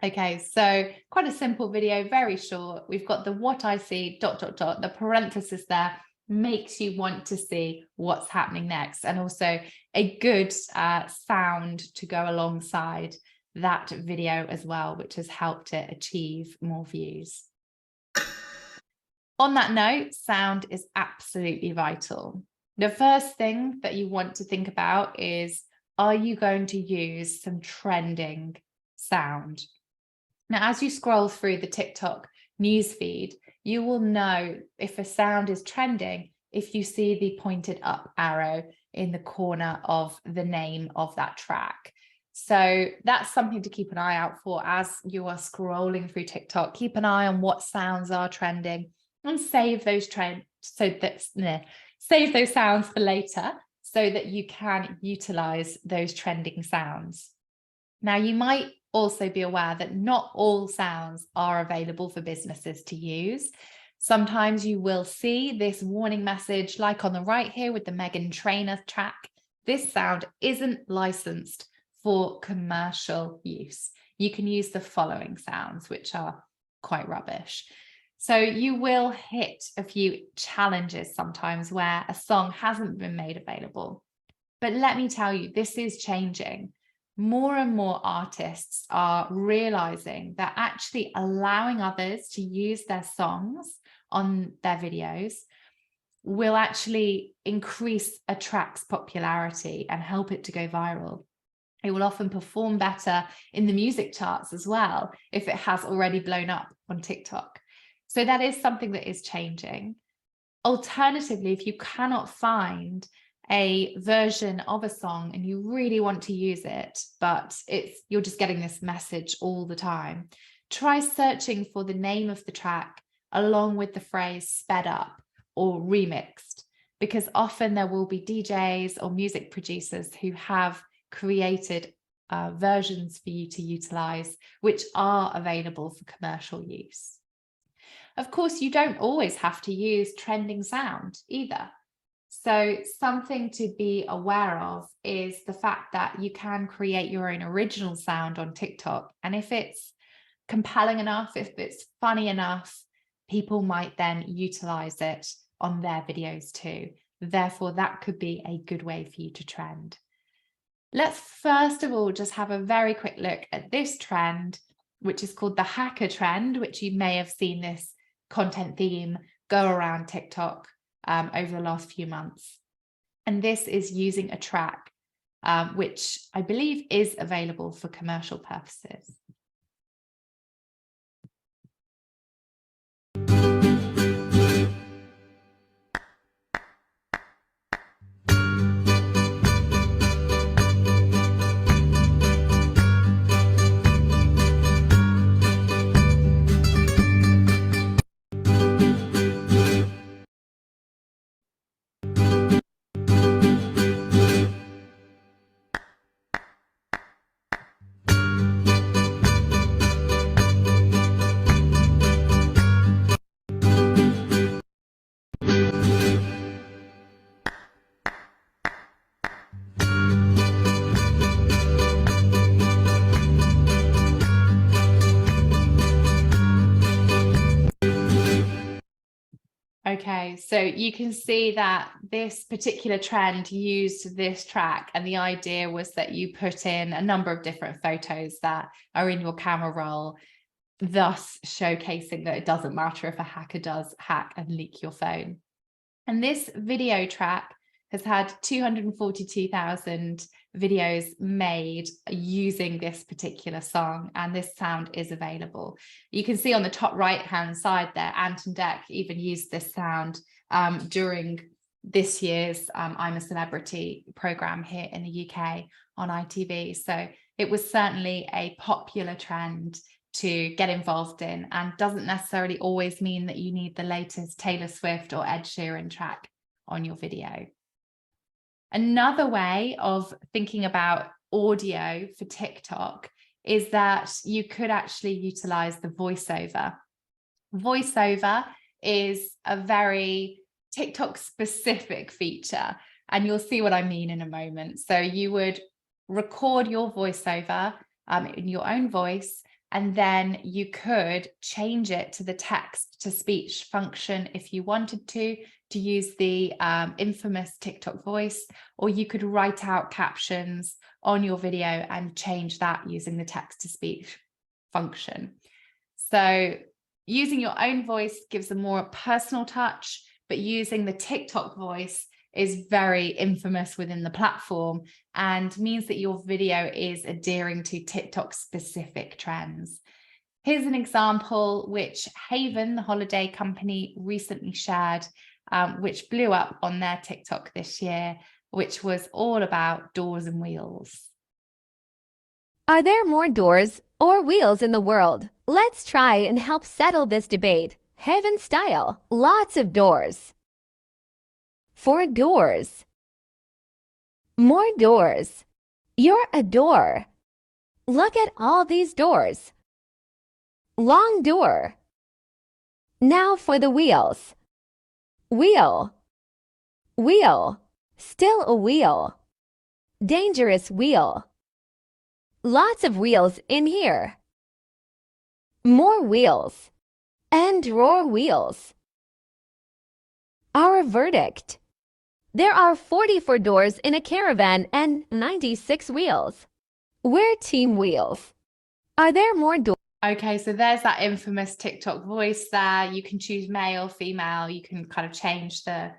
Okay, so quite a simple video, very short. We've got the "what I see ... the parenthesis there makes you want to see what's happening next, and also a good sound to go alongside that video as well, which has helped it achieve more views. On that note, sound is absolutely vital. The first thing that you want to think about is, are you going to use some trending sound? Now, as you scroll through the TikTok newsfeed, you will know if a sound is trending if you see the pointed up arrow in the corner of the name of that track. So that's something to keep an eye out for as you are scrolling through TikTok. Keep an eye on what sounds are trending and save those save those sounds for later so that you can utilize those trending sounds. Now, you might also be aware that not all sounds are available for businesses to use. Sometimes you will see this warning message, like on the right here with the Meghan Trainor track. This sound isn't licensed for commercial use. You can use the following sounds, which are quite rubbish. So you will hit a few challenges sometimes where a song hasn't been made available. But let me tell you, this is changing. More and more artists are realizing that actually allowing others to use their songs on their videos will actually increase a track's popularity and help it to go viral. It will often perform better in the music charts as well if it has already blown up on TikTok. So that is something that is changing. Alternatively, if you cannot find a version of a song and you really want to use it, but you're just getting this message all the time, try searching for the name of the track along with the phrase "sped up" or "remixed," because often there will be DJs or music producers who have created versions for you to utilize, which are available for commercial use. Of course, you don't always have to use trending sound either. So something to be aware of is the fact that you can create your own original sound on TikTok. And if it's compelling enough, if it's funny enough, people might then utilize it on their videos too. Therefore, that could be a good way for you to trend. Let's first of all just have a very quick look at this trend, which is called the hacker trend, which you may have seen this content theme go around TikTok over the last few months. And this is using a track which I believe is available for commercial purposes. Okay, so you can see that this particular trend used this track, and the idea was that you put in a number of different photos that are in your camera roll, thus showcasing that it doesn't matter if a hacker does hack and leak your phone. And this video track has had 242,000 videos made using this particular song, and this sound is available. You can see on the top right hand side there, Ant and Dec even used this sound during this year's I'm a Celebrity program here in the UK on ITV. So it was certainly a popular trend to get involved in, and doesn't necessarily always mean that you need the latest Taylor Swift or Ed Sheeran track on your video. Another way of thinking about audio for TikTok is that you could actually utilize the voiceover. Voiceover is a very TikTok specific feature, and you'll see what I mean in a moment. So you would record your voiceover in your own voice, and then you could change it to the text to speech function if you wanted to use the infamous TikTok voice, or you could write out captions on your video and change that using the text to speech function. So using your own voice gives a more personal touch, but using the TikTok voice is very infamous within the platform and means that your video is adhering to TikTok specific trends. Here's an example which Haven, the holiday company, recently shared, which blew up on their TikTok this year, which was all about doors and wheels. Are there more doors or wheels in the world? Let's try and help settle this debate. Haven style, lots of doors. 4 doors. More doors. You're a door. Look at all these doors. Long door. Now for the wheels. Wheel. Wheel. Still a wheel. Dangerous wheel. Lots of wheels in here. More wheels. And drawer wheels. Our verdict. There are 44 doors in a caravan and 96 wheels. We're team wheels. Are there more doors? Okay, so there's that infamous TikTok voice there. You can choose male, female. You can kind of change the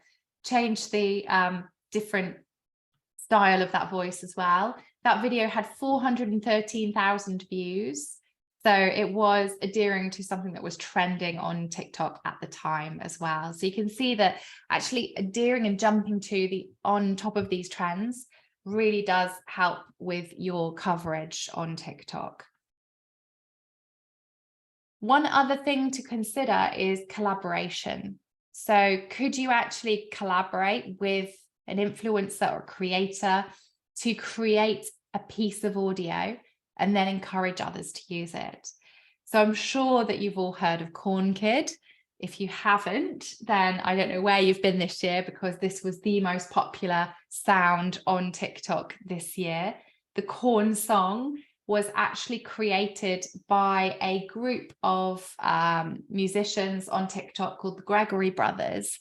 different style of that voice as well. That video had 413,000 views. So it was adhering to something that was trending on TikTok at the time as well. So you can see that actually adhering and jumping to on top of these trends really does help with your coverage on TikTok. One other thing to consider is collaboration. So could you actually collaborate with an influencer or creator to create a piece of audio and then encourage others to use it? So I'm sure that you've all heard of Corn Kid. If you haven't, then I don't know where you've been this year, because this was the most popular sound on TikTok this year. The Corn song was actually created by a group of musicians on TikTok called the Gregory Brothers.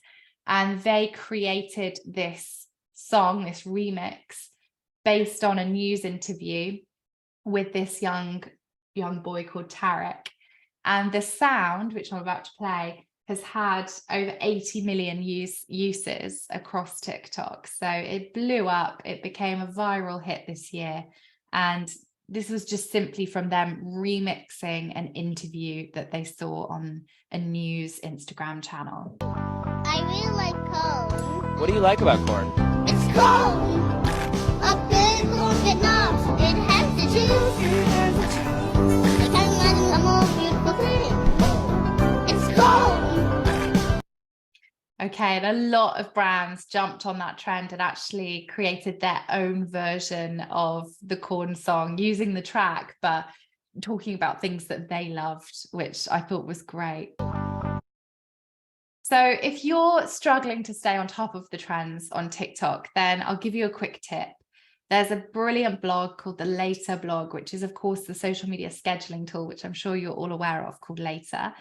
And they created this song, this remix, based on a news interview with this young boy called Tarek. And the sound, which I'm about to play, has had over 80 million uses across TikTok. So it blew up. It became a viral hit this year. And this was just simply from them remixing an interview that they saw on a news Instagram channel. I really like corn. What do you like about corn? It's corn! A big corn get knobs. It has the juice. I can't imagine a more beautiful thing. It's corn! Okay, and a lot of brands jumped on that trend and actually created their own version of the Corn song using the track, but talking about things that they loved, which I thought was great. So if you're struggling to stay on top of the trends on TikTok, then I'll give you a quick tip. There's a brilliant blog called the Later blog, which is, of course, the social media scheduling tool, which I'm sure you're all aware of, called Later.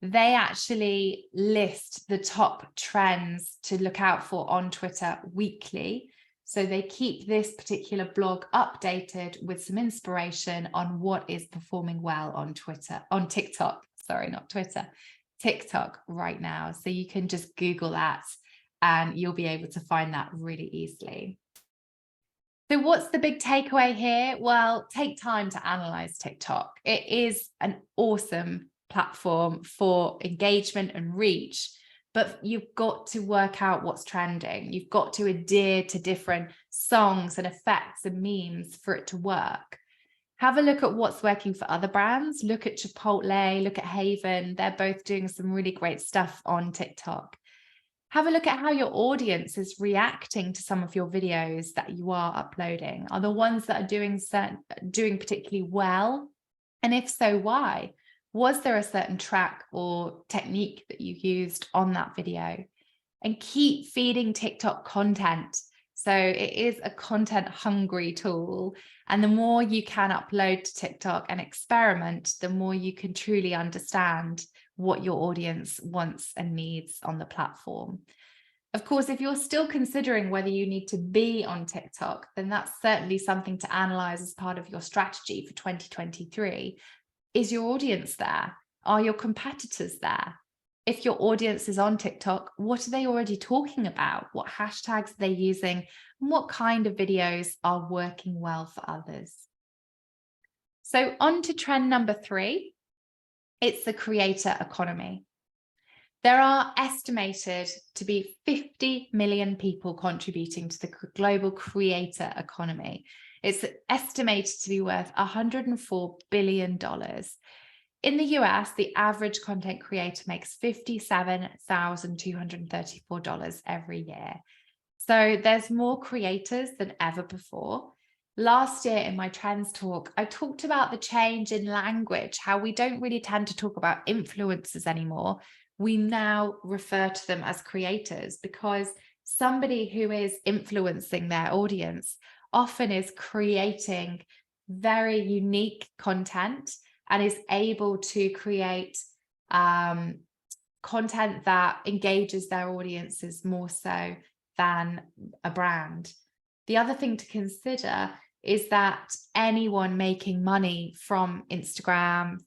they actually list the top trends to look out for on Twitter weekly. So they keep this particular blog updated with some inspiration on what is performing well on TikTok, sorry, not Twitter, TikTok right now. So you can just Google that and you'll be able to find that really easily. So what's the big takeaway here? Well, take time to analyze TikTok. It is an awesome platform for engagement and reach, but you've got to work out what's trending. You've got to adhere to different songs and effects and memes for it to work. Have a look at what's working for other brands. Look at Chipotle, look at Haven. They're both doing some really great stuff on TikTok. Have a look at how your audience is reacting to some of your videos that you are uploading. Are the ones that are doing particularly well? And if so, why? Was there a certain track or technique that you used on that video? And keep feeding TikTok content. So it is a content hungry tool. And the more you can upload to TikTok and experiment, the more you can truly understand what your audience wants and needs on the platform. Of course, if you're still considering whether you need to be on TikTok, then that's certainly something to analyze as part of your strategy for 2023. Is your audience there? Are your competitors there? If your audience is on TikTok, what are they already talking about? What hashtags are they using? And what kind of videos are working well for others? So on to trend number 3. It's the creator economy. There are estimated to be 50 million people contributing to the global creator economy. It's estimated to be worth $104 billion. In the US, the average content creator makes $57,234 every year. So there's more creators than ever before. Last year in my trends talk, I talked about the change in language, how we don't really tend to talk about influencers anymore. We now refer to them as creators because somebody who is influencing their audience often is creating very unique content and is able to create content that engages their audiences more so than a brand. The other thing to consider is that anyone making money from Instagram,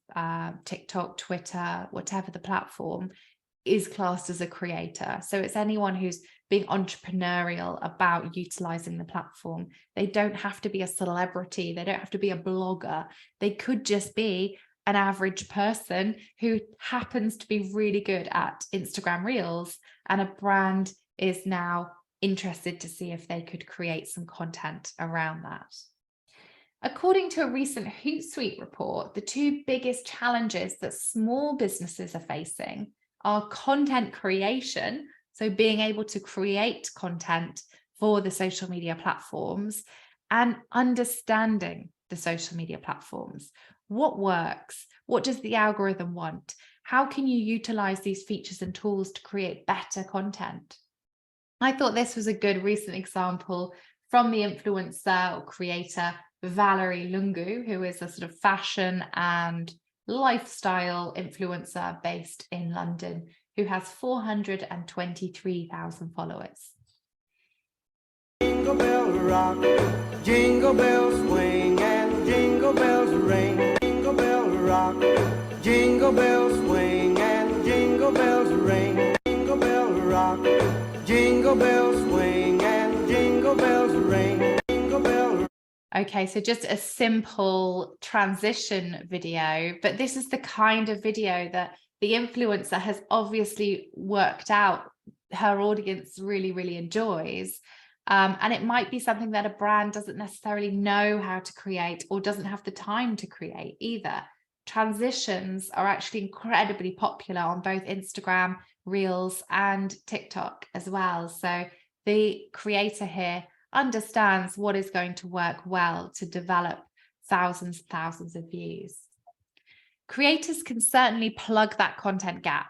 TikTok, Twitter, whatever the platform, is classed as a creator. So it's anyone who's being entrepreneurial about utilizing the platform. They don't have to be a celebrity. They don't have to be a blogger. They could just be an average person who happens to be really good at Instagram Reels, and a brand is now interested to see if they could create some content around that. According to a recent Hootsuite report, the 2 biggest challenges that small businesses are facing are content creation, so being able to create content for the social media platforms, and understanding the social media platforms. What works? What does the algorithm want? How can you utilize these features and tools to create better content? I thought this was a good recent example from the influencer or creator Valerie Lungu, who is a sort of fashion and lifestyle influencer based in London, who has 423,000 followers. Jingle bell rock, jingle bells swing, and jingle bells ring. Jingle bell rock, jingle bells swing, and jingle bells ring. Jingle bell rock, jingle bells swing, and jingle bells ring. Jingle bell. Okay, so just a simple transition video, but this is the kind of video that the influencer has obviously worked out her audience really, really enjoys. And it might be something that a brand doesn't necessarily know how to create or doesn't have the time to create either. Transitions are actually incredibly popular on both Instagram, Reels, and TikTok as well. So the creator here understands what is going to work well to develop thousands and thousands of views. Creators can certainly plug that content gap.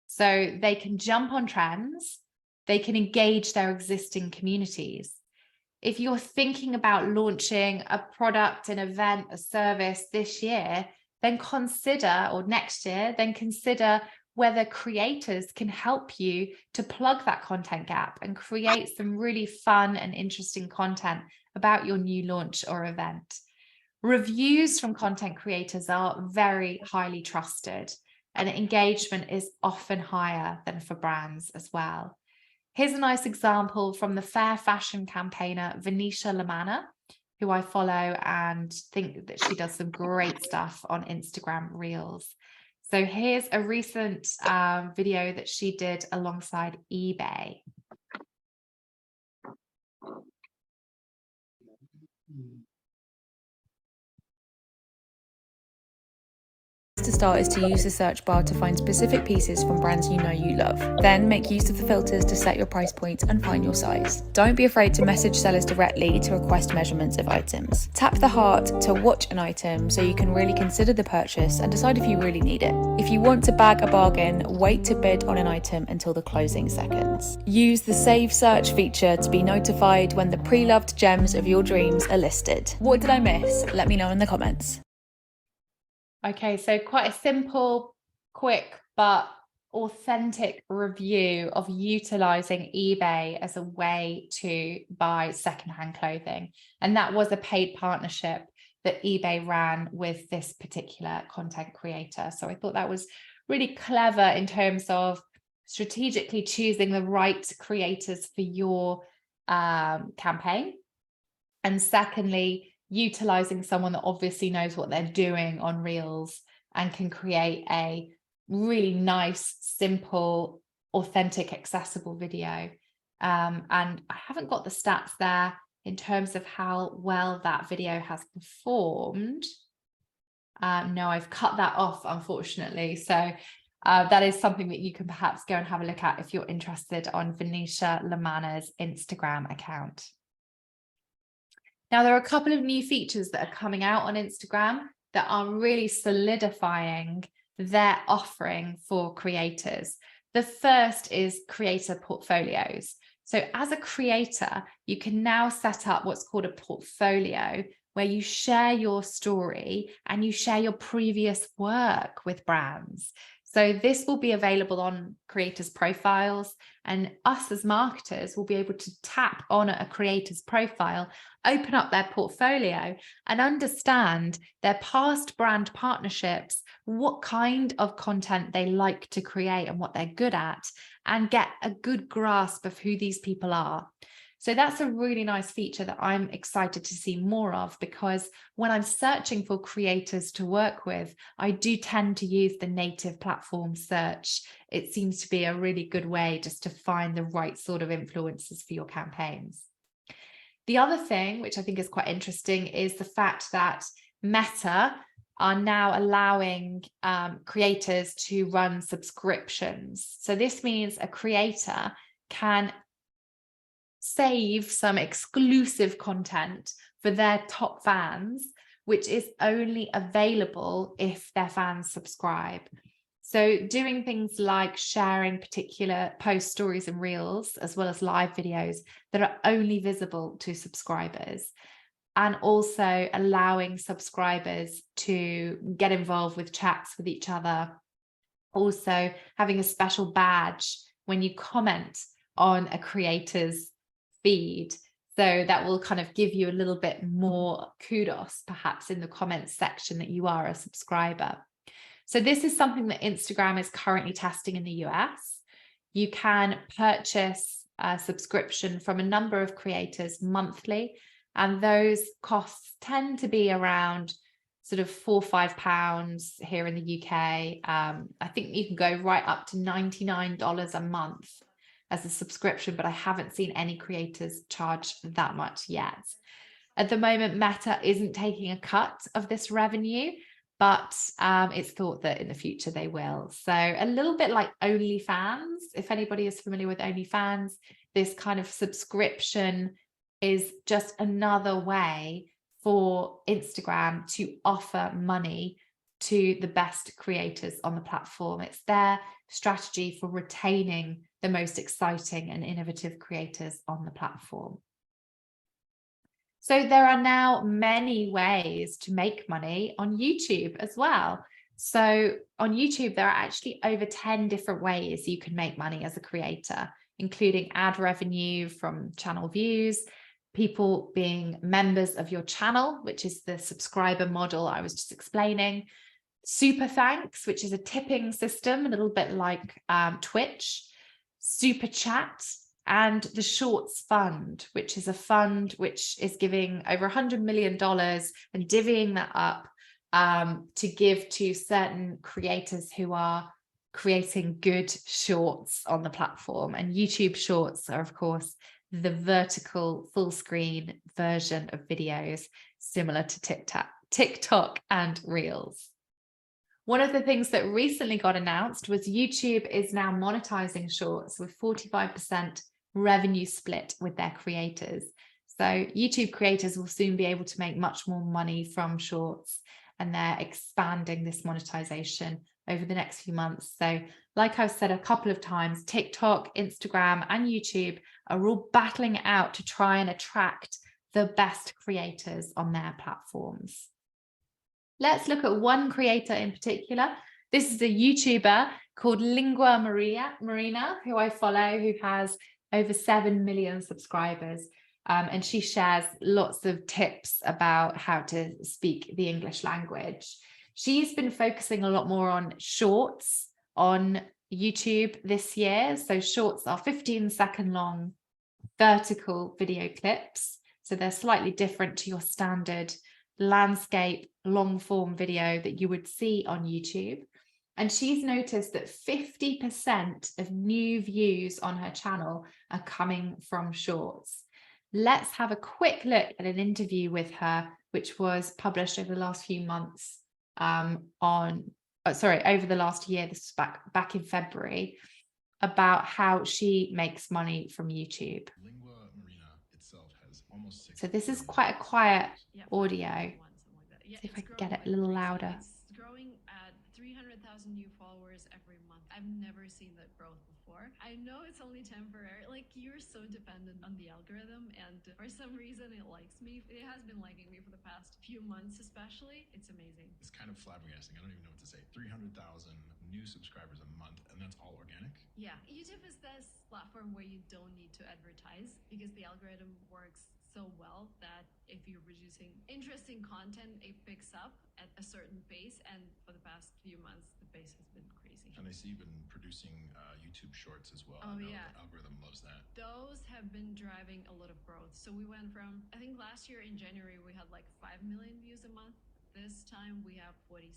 So they can jump on trends, they can engage their existing communities. If you're thinking about launching a product, an event, a service this year, then consider, or next year, then consider whether creators can help you to plug that content gap and create some really fun and interesting content about your new launch or event. Reviews from content creators are very highly trusted, and engagement is often higher than for brands as well. Here's a nice example from the fair fashion campaigner Venetia Lamanna, who I follow and think that she does some great stuff on Instagram Reels. So here's a recent video that she did alongside eBay. To start is to use the search bar to find specific pieces from brands you know you love. Then make use of the filters to set your price point and find your size. Don't be afraid to message sellers directly to request measurements of items. Tap the heart to watch an item so you can really consider the purchase and decide if you really need it. If you want to bag a bargain, wait to bid on an item until the closing seconds. Use the save search feature to be notified when the pre-loved gems of your dreams are listed. What did I miss? Let me know in the comments. Okay, so quite a simple, quick, but authentic review of utilizing eBay as a way to buy secondhand clothing. And that was a paid partnership that eBay ran with this particular content creator. So I thought that was really clever in terms of strategically choosing the right creators for your campaign. And secondly, utilizing someone that obviously knows what they're doing on Reels and can create a really nice, simple, authentic, accessible video. And I haven't got the stats there in terms of how well that video has performed. No, I've cut that off, unfortunately. So that is something that you can perhaps go and have a look at if you're interested on Venetia Lamanna's Instagram account. Now, there are a couple of new features that are coming out on Instagram that are really solidifying their offering for creators. The first is creator portfolios. So as a creator, you can now set up what's called a portfolio where you share your story and you share your previous work with brands. So this will be available on creators' profiles, and us as marketers will be able to tap on a creator's profile, open up their portfolio and understand their past brand partnerships, what kind of content they like to create and what they're good at, and get a good grasp of who these people are. So that's a really nice feature that I'm excited to see more of, because when I'm searching for creators to work with, I do tend to use the native platform search. It seems to be a really good way just to find the right sort of influencers for your campaigns. The other thing, which I think is quite interesting, is the fact that Meta are now allowing creators to run subscriptions. So this means a creator can save some exclusive content for their top fans, which is only available if their fans subscribe. So doing things like sharing particular post stories and reels, as well as live videos that are only visible to subscribers, and also allowing subscribers to get involved with chats with each other. Also having a special badge when you comment on a creator's feed, so that will kind of give you a little bit more kudos perhaps in the comments section that you are a subscriber. So this is something that Instagram is currently testing in the US. You can purchase a subscription from a number of creators monthly, and those costs tend to be around sort of £4 or £5 here in the UK. I think you can go right up to $99 a month as a subscription, but I haven't seen any creators charge that much yet. At the moment, Meta isn't taking a cut of this revenue, but it's thought that in the future they will. So a little bit like OnlyFans. If anybody is familiar with OnlyFans, this kind of subscription is just another way for Instagram to offer money to the best creators on the platform. It's their strategy for retaining the most exciting and innovative creators on the platform. So there are now many ways to make money on YouTube as well. So on YouTube, there are actually over 10 different ways you can make money as a creator, including ad revenue from channel views, people being members of your channel, which is the subscriber model I was just explaining, super thanks, which is a tipping system, a little bit like Twitch, super chat, and the Shorts Fund, which is a fund which is giving over $100 million and divvying that up to give to certain creators who are creating good shorts on the platform. And YouTube Shorts are, of course, the vertical full screen version of videos similar to TikTok and Reels. One of the things that recently got announced was YouTube is now monetizing Shorts with 45% revenue split with their creators. So YouTube creators will soon be able to make much more money from Shorts, and they're expanding this monetization over the next few months. So like I've said a couple of times, TikTok, Instagram, and YouTube are all battling it out to try and attract the best creators on their platforms. Let's look at one creator in particular. This is a YouTuber called Lingua Marina, who I follow, who has over 7 million subscribers. And she shares lots of tips about how to speak the English language. She's been focusing a lot more on shorts on YouTube this year. So shorts are 15-second long vertical video clips. So they're slightly different to your standard landscape long form video that you would see on YouTube. And she's noticed that 50% of new views on her channel are coming from shorts. Let's have a quick look at an interview with her, which was published over the last few months over the last year, this was back in February, about how she makes money from YouTube. Lingua Marina itself has almost 6 So this is quite a quiet audio. Yeah, See if I it's can get it a growing little like louder. crazy. It's growing at 300,000 new followers every month. I've never seen that growth before. I know it's only temporary. Like, you're so dependent on the algorithm, and for some reason it likes me. It has been liking me for the past few months especially. It's amazing. It's kind of flabbergasting. I don't even know what to say. 300,000 new subscribers a month, and that's all organic? Yeah, YouTube is this platform where you don't need to advertise because the algorithm works so well that if you're producing interesting content, it picks up at a certain pace, and for the past few months the pace has been crazy. And I see you've been producing YouTube Shorts as well. Oh, I know yeah. the algorithm loves that. Those have been driving a lot of growth. So we went from, I think last year in January we had like 5 million views a month. This time we have 47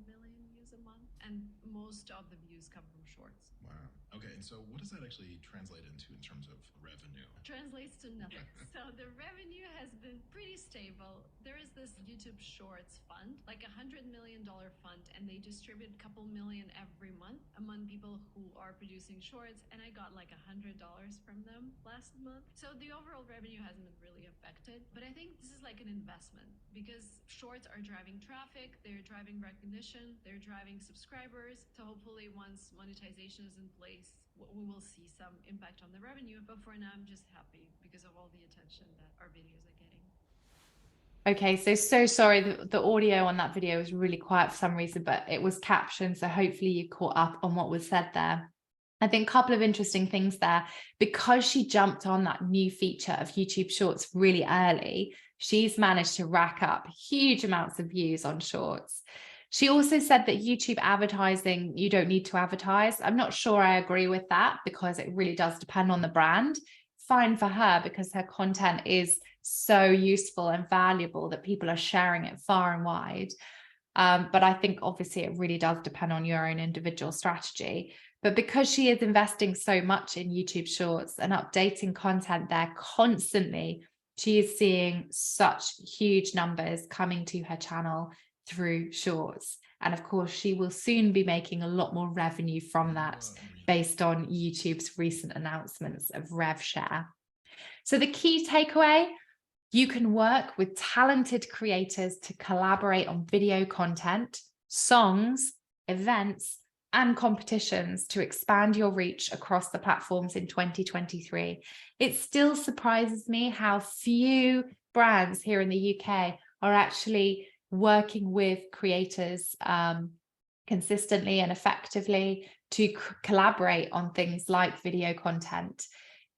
million views a month, and most of the views come from shorts. Wow. Okay, and so what does that actually translate into in terms of revenue? Translates to nothing. So the revenue has been pretty stable. There is this YouTube Shorts fund, like $100 million fund, and they distribute a couple million every month among people who are producing shorts, and I got like $100 from them last month. So the overall revenue hasn't been really affected, but I think this is like an investment because shorts are driving traffic, they're driving recognition, they're driving subscribers. So hopefully once monetization is in place, we will see some impact on the revenue. But for now, I'm just happy because of all the attention that our videos are getting. Okay, so sorry, the audio on that video was really quiet for some reason, but it was captioned, so hopefully you caught up on what was said there. I think a couple of interesting things there. Because she jumped on that new feature of YouTube Shorts really early, she's managed to rack up huge amounts of views on Shorts. She also said that YouTube advertising, you don't need to advertise. I'm not sure I agree with that because it really does depend on the brand. Fine for her because her content is so useful and valuable that people are sharing it far and wide. But I think obviously it really does depend on your own individual strategy. But because she is investing so much in YouTube Shorts and updating content there constantly, she is seeing such huge numbers coming to her channel through Shorts. And of course, she will soon be making a lot more revenue from that based on YouTube's recent announcements of rev share. So the key takeaway, you can work with talented creators to collaborate on video content, songs, events, and competitions to expand your reach across the platforms in 2023. It still surprises me how few brands here in the UK are actually working with creators consistently and effectively to collaborate on things like video content.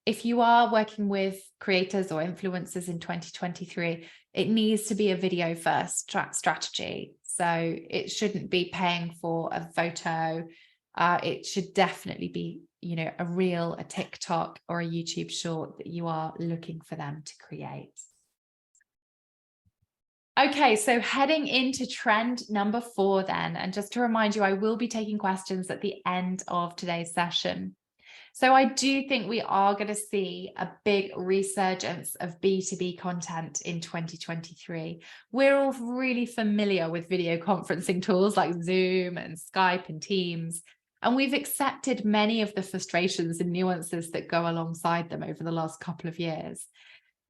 If you are working with creators or influencers in 2023, it needs to be a video first strategy. So it shouldn't be paying for a photo. It should definitely be, a reel, a TikTok, or a YouTube short that you are looking for them to create. Okay, so heading into trend number 4 then, and just to remind you, I will be taking questions at the end of today's session. So I do think we are going to see a big resurgence of B2B content in 2023. We're all really familiar with video conferencing tools like Zoom and Skype and Teams, and we've accepted many of the frustrations and nuances that go alongside them over the last couple of years.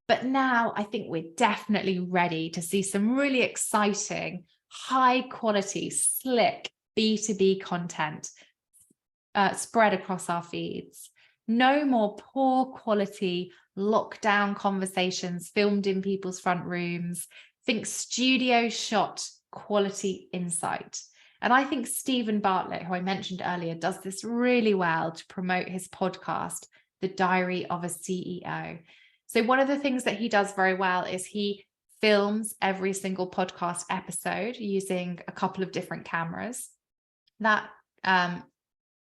But now I think we're definitely ready to see some really exciting, high quality, slick B2B content spread across our feeds. No more poor quality lockdown conversations filmed in people's front rooms. Think studio shot quality insight. And I think Steven Bartlett, who I mentioned earlier, does this really well to promote his podcast, The Diary of a CEO. So one of the things that he does very well is he films every single podcast episode using a couple of different cameras. That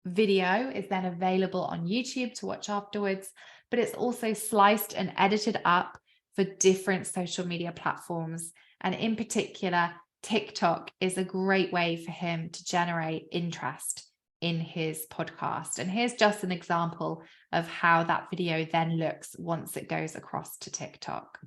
video is then available on YouTube to watch afterwards, but it's also sliced and edited up for different social media platforms. And in particular, TikTok is a great way for him to generate interest in his podcast. And here's just an example of how that video then looks once it goes across to TikTok.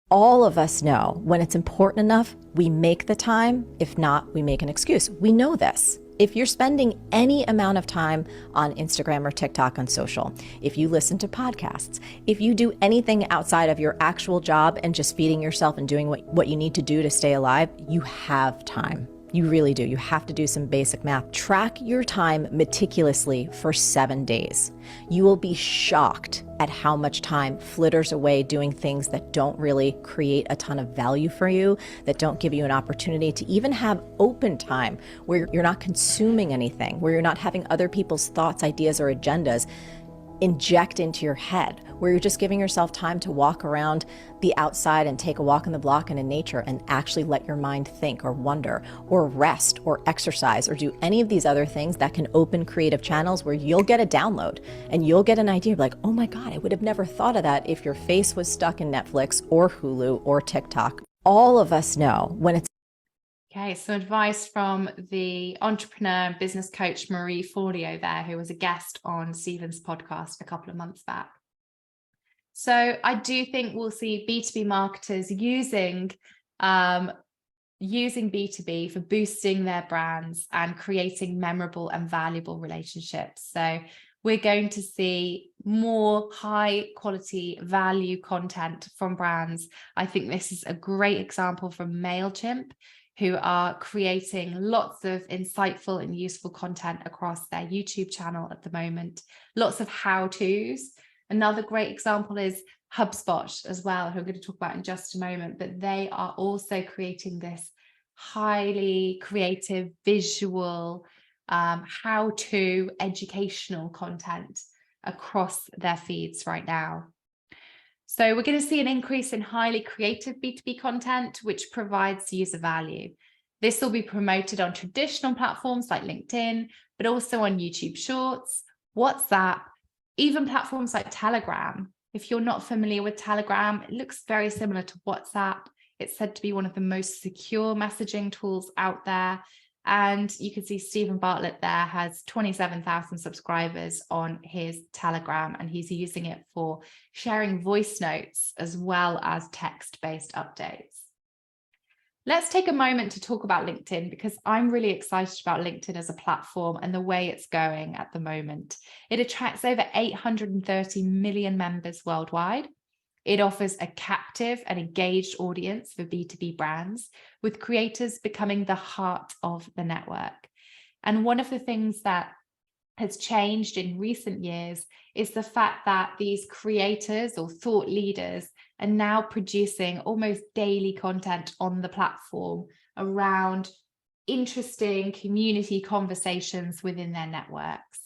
All of us know when it's important enough, we make the time. If not, we make an excuse. We know this. If you're spending any amount of time on Instagram or TikTok on social, if you listen to podcasts, if you do anything outside of your actual job and just feeding yourself and doing what you need to do to stay alive, you have time. You really do. You have to do some basic math. Track your time meticulously for 7 days. You will be shocked at how much time flitters away doing things that don't really create a ton of value for you, that don't give you an opportunity to even have open time where you're not consuming anything, where you're not having other people's thoughts, ideas, or agendas inject into your head, where you're just giving yourself time to walk around the outside and take a walk in the block and in nature and actually let your mind think or wonder or rest or exercise or do any of these other things that can open creative channels where you'll get a download and you'll get an idea of like, oh my God, I would have never thought of that if your face was stuck in Netflix or Hulu or TikTok. All of us know when it's Okay, so advice from the entrepreneur and business coach Marie Forleo there, who was a guest on Steven's podcast a couple of months back. So I do think we'll see B2B marketers using B2B for boosting their brands and creating memorable and valuable relationships. So we're going to see more high quality value content from brands. I think this is a great example from MailChimp, who are creating lots of insightful and useful content across their YouTube channel at the moment. Lots of how-tos. Another great example is HubSpot as well, who I'm going to talk about in just a moment, but they are also creating this highly creative, visual, how-to educational content across their feeds right now. So we're going to see an increase in highly creative B2B content, which provides user value. This will be promoted on traditional platforms like LinkedIn, but also on YouTube Shorts, WhatsApp, even platforms like Telegram. If you're not familiar with Telegram, it looks very similar to WhatsApp. It's said to be one of the most secure messaging tools out there. And you can see Steven Bartlett there has 27,000 subscribers on his Telegram, and he's using it for sharing voice notes as well as text-based updates. Let's take a moment to talk about LinkedIn, because I'm really excited about LinkedIn as a platform and the way it's going at the moment. It attracts over 830 million members worldwide. It offers a captive and engaged audience for B2B brands, with creators becoming the heart of the network. And one of the things that has changed in recent years is the fact that these creators or thought leaders and now producing almost daily content on the platform around interesting community conversations within their networks.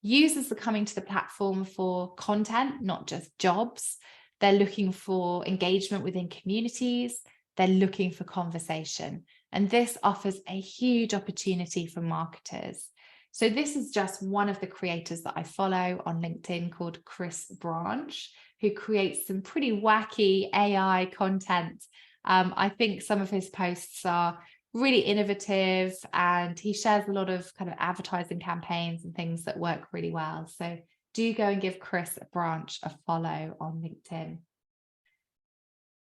Users are coming to the platform for content, not just jobs. They're looking for engagement within communities. They're looking for conversation. And this offers a huge opportunity for marketers. So this is just one of the creators that I follow on LinkedIn called Chris Branch, who creates some pretty wacky AI content. I think some of his posts are really innovative, and he shares a lot of kind of advertising campaigns and things that work really well. So do go and give Chris Branch a follow on LinkedIn.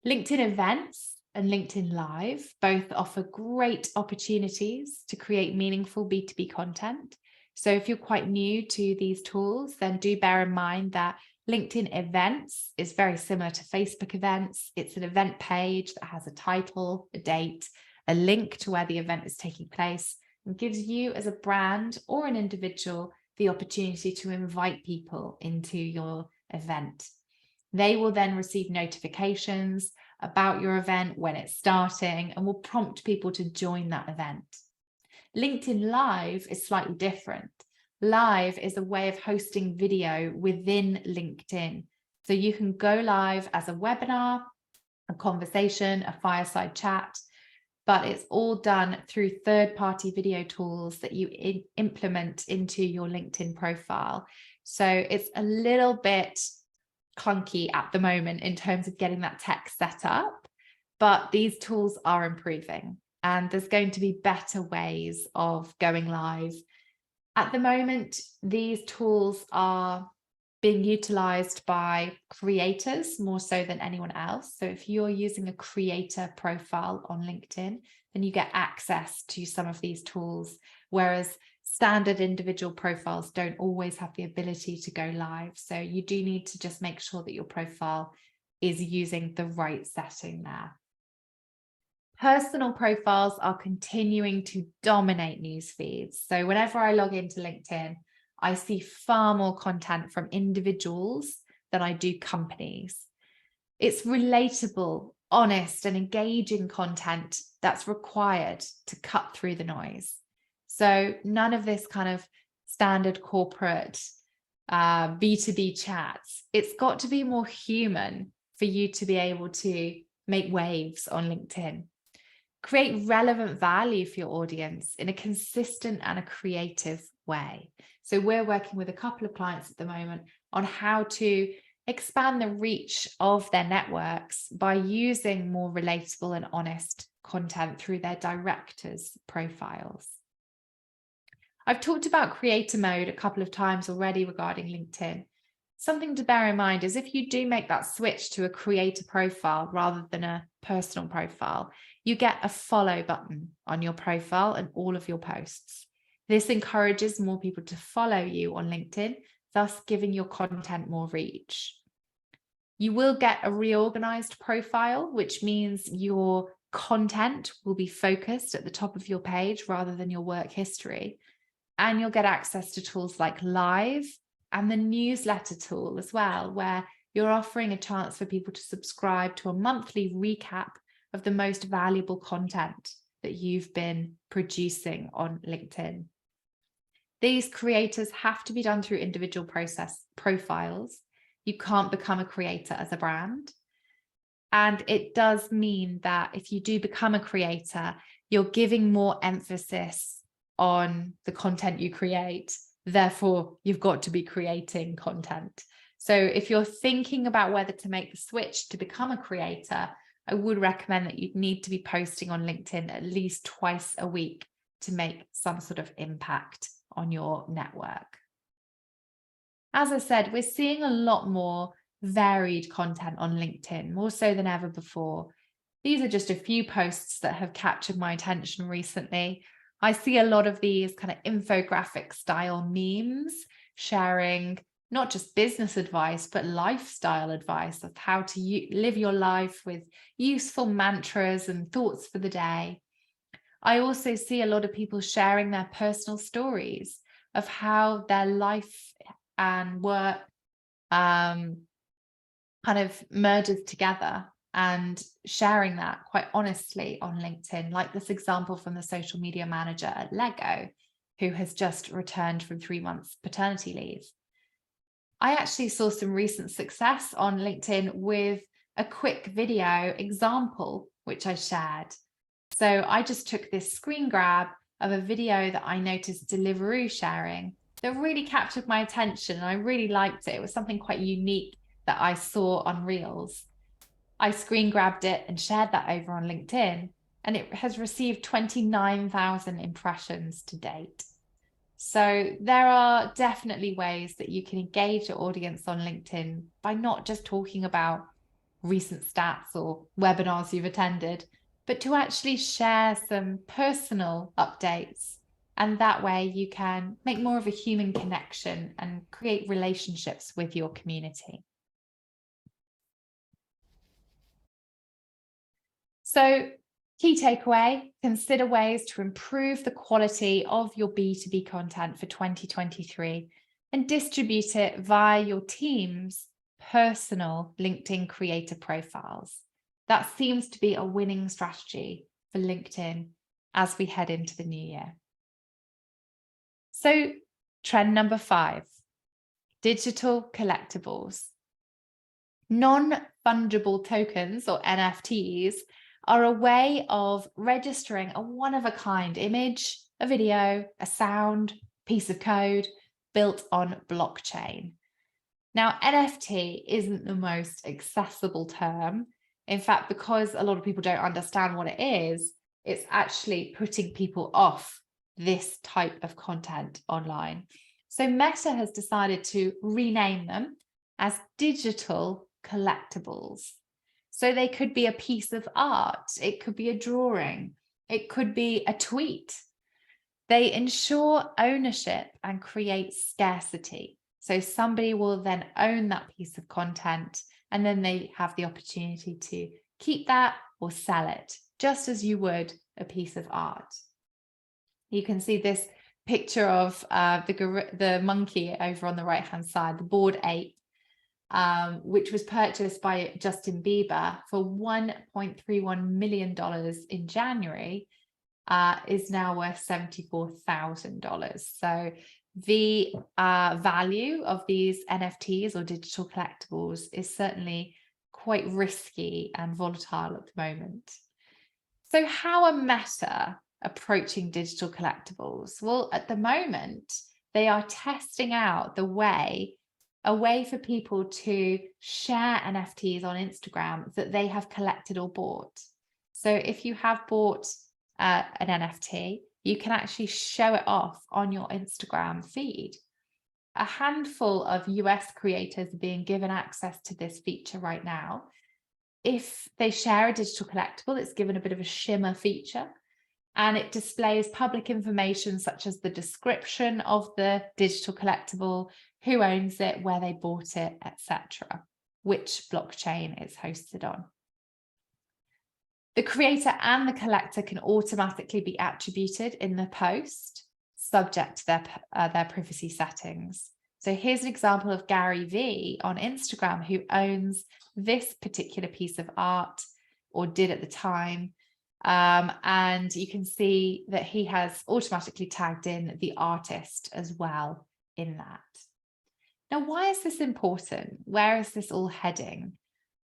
LinkedIn Events and LinkedIn Live both offer great opportunities to create meaningful B2B content. So if you're quite new to these tools, then do bear in mind that LinkedIn Events is very similar to Facebook Events. It's an event page that has a title, a date, a link to where the event is taking place, and gives you as a brand or an individual the opportunity to invite people into your event. They will then receive notifications about your event when it's starting and will prompt people to join that event. LinkedIn Live is slightly different. Live is a way of hosting video within LinkedIn. So you can go live as a webinar, a conversation, a fireside chat, but it's all done through third-party video tools that you implement into your LinkedIn profile. So it's a little bit clunky at the moment in terms of getting that tech set up, but these tools are improving, and there's going to be better ways of going live. At the moment, these tools are being utilized by creators more so than anyone else. So if you're using a creator profile on LinkedIn, then you get access to some of these tools, whereas standard individual profiles don't always have the ability to go live. So you do need to just make sure that your profile is using the right setting there. Personal profiles are continuing to dominate news feeds. So whenever I log into LinkedIn, I see far more content from individuals than I do companies. It's relatable, honest, and engaging content that's required to cut through the noise. So none of this kind of standard corporate B2B chats. It's got to be more human for you to be able to make waves on LinkedIn. Create relevant value for your audience in a consistent and a creative way. So we're working with a couple of clients at the moment on how to expand the reach of their networks by using more relatable and honest content through their directors' profiles. I've talked about creator mode a couple of times already regarding LinkedIn. Something to bear in mind is if you do make that switch to a creator profile rather than a personal profile, you get a follow button on your profile and all of your posts. This encourages more people to follow you on LinkedIn, thus giving your content more reach. You will get a reorganized profile, which means your content will be focused at the top of your page rather than your work history. And you'll get access to tools like Live and the newsletter tool as well, where you're offering a chance for people to subscribe to a monthly recap of the most valuable content that you've been producing on LinkedIn. These creators have to be done through individual profiles. You can't become a creator as a brand. And it does mean that if you do become a creator, you're giving more emphasis on the content you create. Therefore, you've got to be creating content. So if you're thinking about whether to make the switch to become a creator, I would recommend that you need to be posting on LinkedIn at least twice a week to make some sort of impact on your network. As I said, we're seeing a lot more varied content on LinkedIn, more so than ever before. These are just a few posts that have captured my attention recently. I see a lot of these kind of infographic style memes sharing not just business advice, but lifestyle advice of how to live your life with useful mantras and thoughts for the day. I also see a lot of people sharing their personal stories of how their life and work kind of merges together and sharing that quite honestly on LinkedIn, like this example from the social media manager at Lego, who has just returned from 3 months paternity leave. I actually saw some recent success on LinkedIn with a quick video example, which I shared. So I just took this screen grab of a video that I noticed Deliveroo sharing that really captured my attention, and I really liked it. It was something quite unique that I saw on Reels. I screen grabbed it and shared that over on LinkedIn, and it has received 29,000 impressions to date. So there are definitely ways that you can engage your audience on LinkedIn by not just talking about recent stats or webinars you've attended, but to actually share some personal updates. And that way you can make more of a human connection and create relationships with your community. So, key takeaway, consider ways to improve the quality of your B2B content for 2023 and distribute it via your team's personal LinkedIn creator profiles. That seems to be a winning strategy for LinkedIn as we head into the new year. So, trend number 5, digital collectibles. Non-fungible tokens, or NFTs, are a way of registering a one-of-a-kind image, a video, a sound, piece of code built on blockchain. Now, NFT isn't the most accessible term. In fact, because a lot of people don't understand what it is, it's actually putting people off this type of content online. So Meta has decided to rename them as digital collectibles. So they could be a piece of art, it could be a drawing, it could be a tweet. They ensure ownership and create scarcity. So somebody will then own that piece of content, and then they have the opportunity to keep that or sell it, just as you would a piece of art. You can see this picture of the monkey over on the right-hand side, the Bored Ape, which was purchased by Justin Bieber for $1.31 million in January, is now worth $74,000. So the value of these NFTs or digital collectibles is certainly quite risky and volatile at the moment. So how are Meta approaching digital collectibles? Well, at the moment, they are testing out a way for people to share NFTs on Instagram that they have collected or bought. So if you have bought an NFT, you can actually show it off on your Instagram feed. A handful of US creators are being given access to this feature right now. If they share a digital collectible, it's given a bit of a shimmer feature, and it displays public information such as the description of the digital collectible, who owns it, where they bought it, etc., which blockchain it's hosted on. The creator and the collector can automatically be attributed in the post, subject to their privacy settings. So here's an example of Gary V on Instagram, who owns this particular piece of art, or did at the time. And you can see that he has automatically tagged in the artist as well in that. Now, why is this important? Where is this all heading?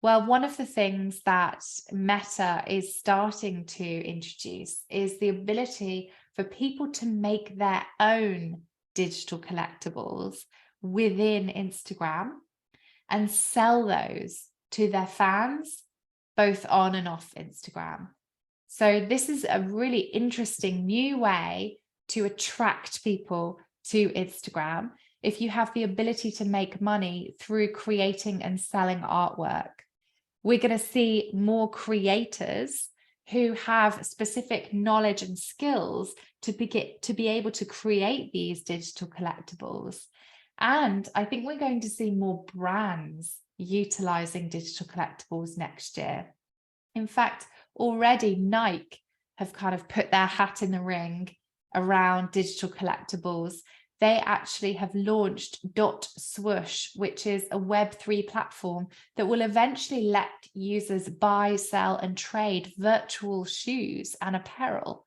Well, one of the things that Meta is starting to introduce is the ability for people to make their own digital collectibles within Instagram and sell those to their fans, both on and off Instagram. So this is a really interesting new way to attract people to Instagram if you have the ability to make money through creating and selling artwork. We're going to see more creators who have specific knowledge and skills to be able to create these digital collectibles. And I think we're going to see more brands utilizing digital collectibles next year. In fact, already Nike have kind of put their hat in the ring around digital collectibles. they actually have launched .swoosh, which is a Web3 platform that will eventually let users buy, sell, and trade virtual shoes and apparel.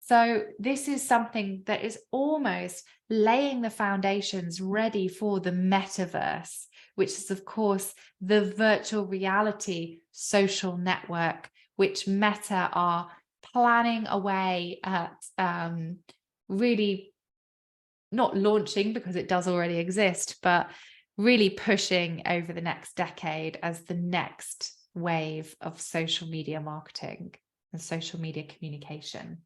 So this is something that is almost laying the foundations ready for the metaverse, which is, of course, the virtual reality social network, which Meta are planning away at really not launching, because it does already exist, but really pushing over the next decade as the next wave of social media marketing and social media communication.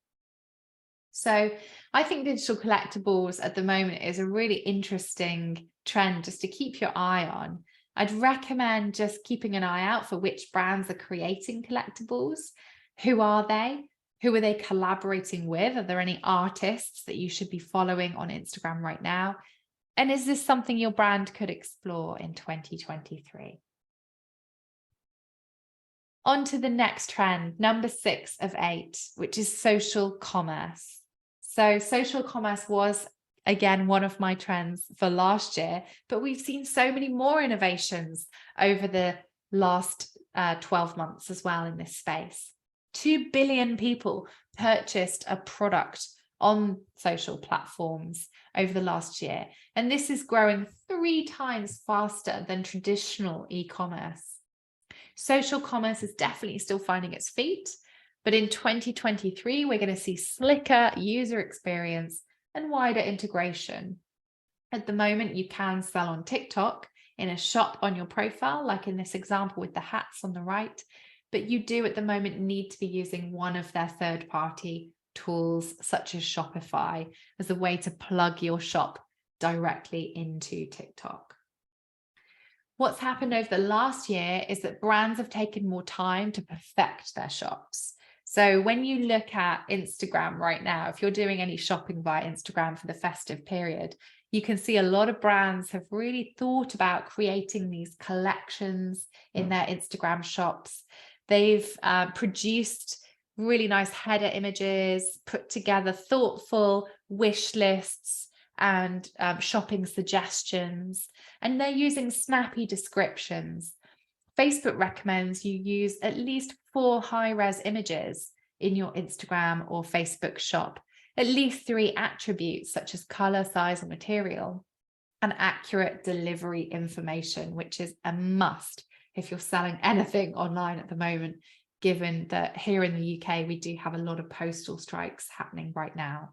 So I think digital collectibles at the moment is a really interesting trend just to keep your eye on. I'd recommend just keeping an eye out for which brands are creating collectibles. Who are they? Who are they collaborating with? Are there any artists that you should be following on Instagram right now? And is this something your brand could explore in 2023? On to the next trend, number 6 of 8, which is social commerce. So social commerce was, again, one of my trends for last year, but we've seen so many more innovations over the last 12 months as well in this space. 2 billion people purchased a product on social platforms over the last year, and this is growing 3 times faster than traditional e-commerce. Social commerce is definitely still finding its feet, but in 2023, we're going to see slicker user experience and wider integration. At the moment, you can sell on TikTok in a shop on your profile, like in this example with the hats on the right, but you do at the moment need to be using one of their third-party tools, such as Shopify, as a way to plug your shop directly into TikTok. What's happened over the last year is that brands have taken more time to perfect their shops. So when you look at Instagram right now, if you're doing any shopping via Instagram for the festive period, you can see a lot of brands have really thought about creating these collections in their Instagram shops. They've produced really nice header images, put together thoughtful wish lists and shopping suggestions, and they're using snappy descriptions. Facebook recommends you use at least 4 high-res images in your Instagram or Facebook shop, at least 3 attributes such as color, size, and material, and accurate delivery information, which is a must if you're selling anything online at the moment, given that here in the UK, we do have a lot of postal strikes happening right now.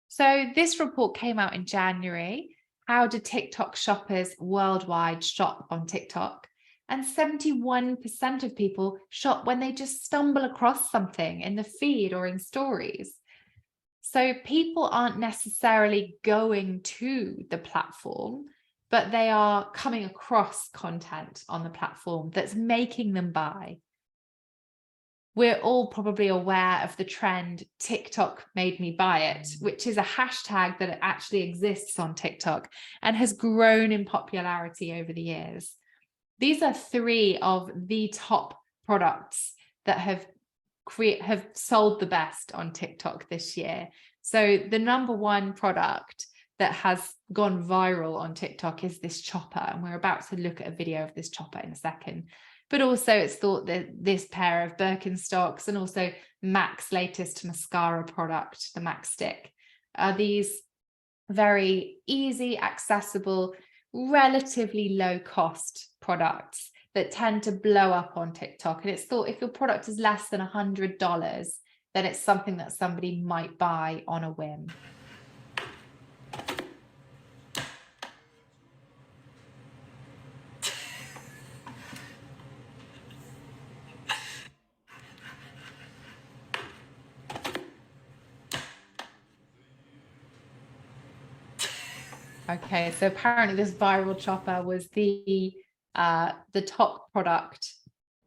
So this report came out in January. How do TikTok shoppers worldwide shop on TikTok? And 71% of people shop when they just stumble across something in the feed or in stories. So people aren't necessarily going to the platform, but they are coming across content on the platform that's making them buy. We're all probably aware of the trend TikTok made me buy it, which is a hashtag that actually exists on TikTok and has grown in popularity over the years. These are 3 of the top products that have sold the best on TikTok this year. So the number 1 product that has gone viral on TikTok is this chopper, and we're about to look at a video of this chopper in a second. But also it's thought that this pair of Birkenstocks and also MAC's latest mascara product, the MAC Stick, are these very easy, accessible, relatively low cost products that tend to blow up on TikTok. And it's thought if your product is less than $100, then it's something that somebody might buy on a whim. Okay, so apparently this viral chopper was the top product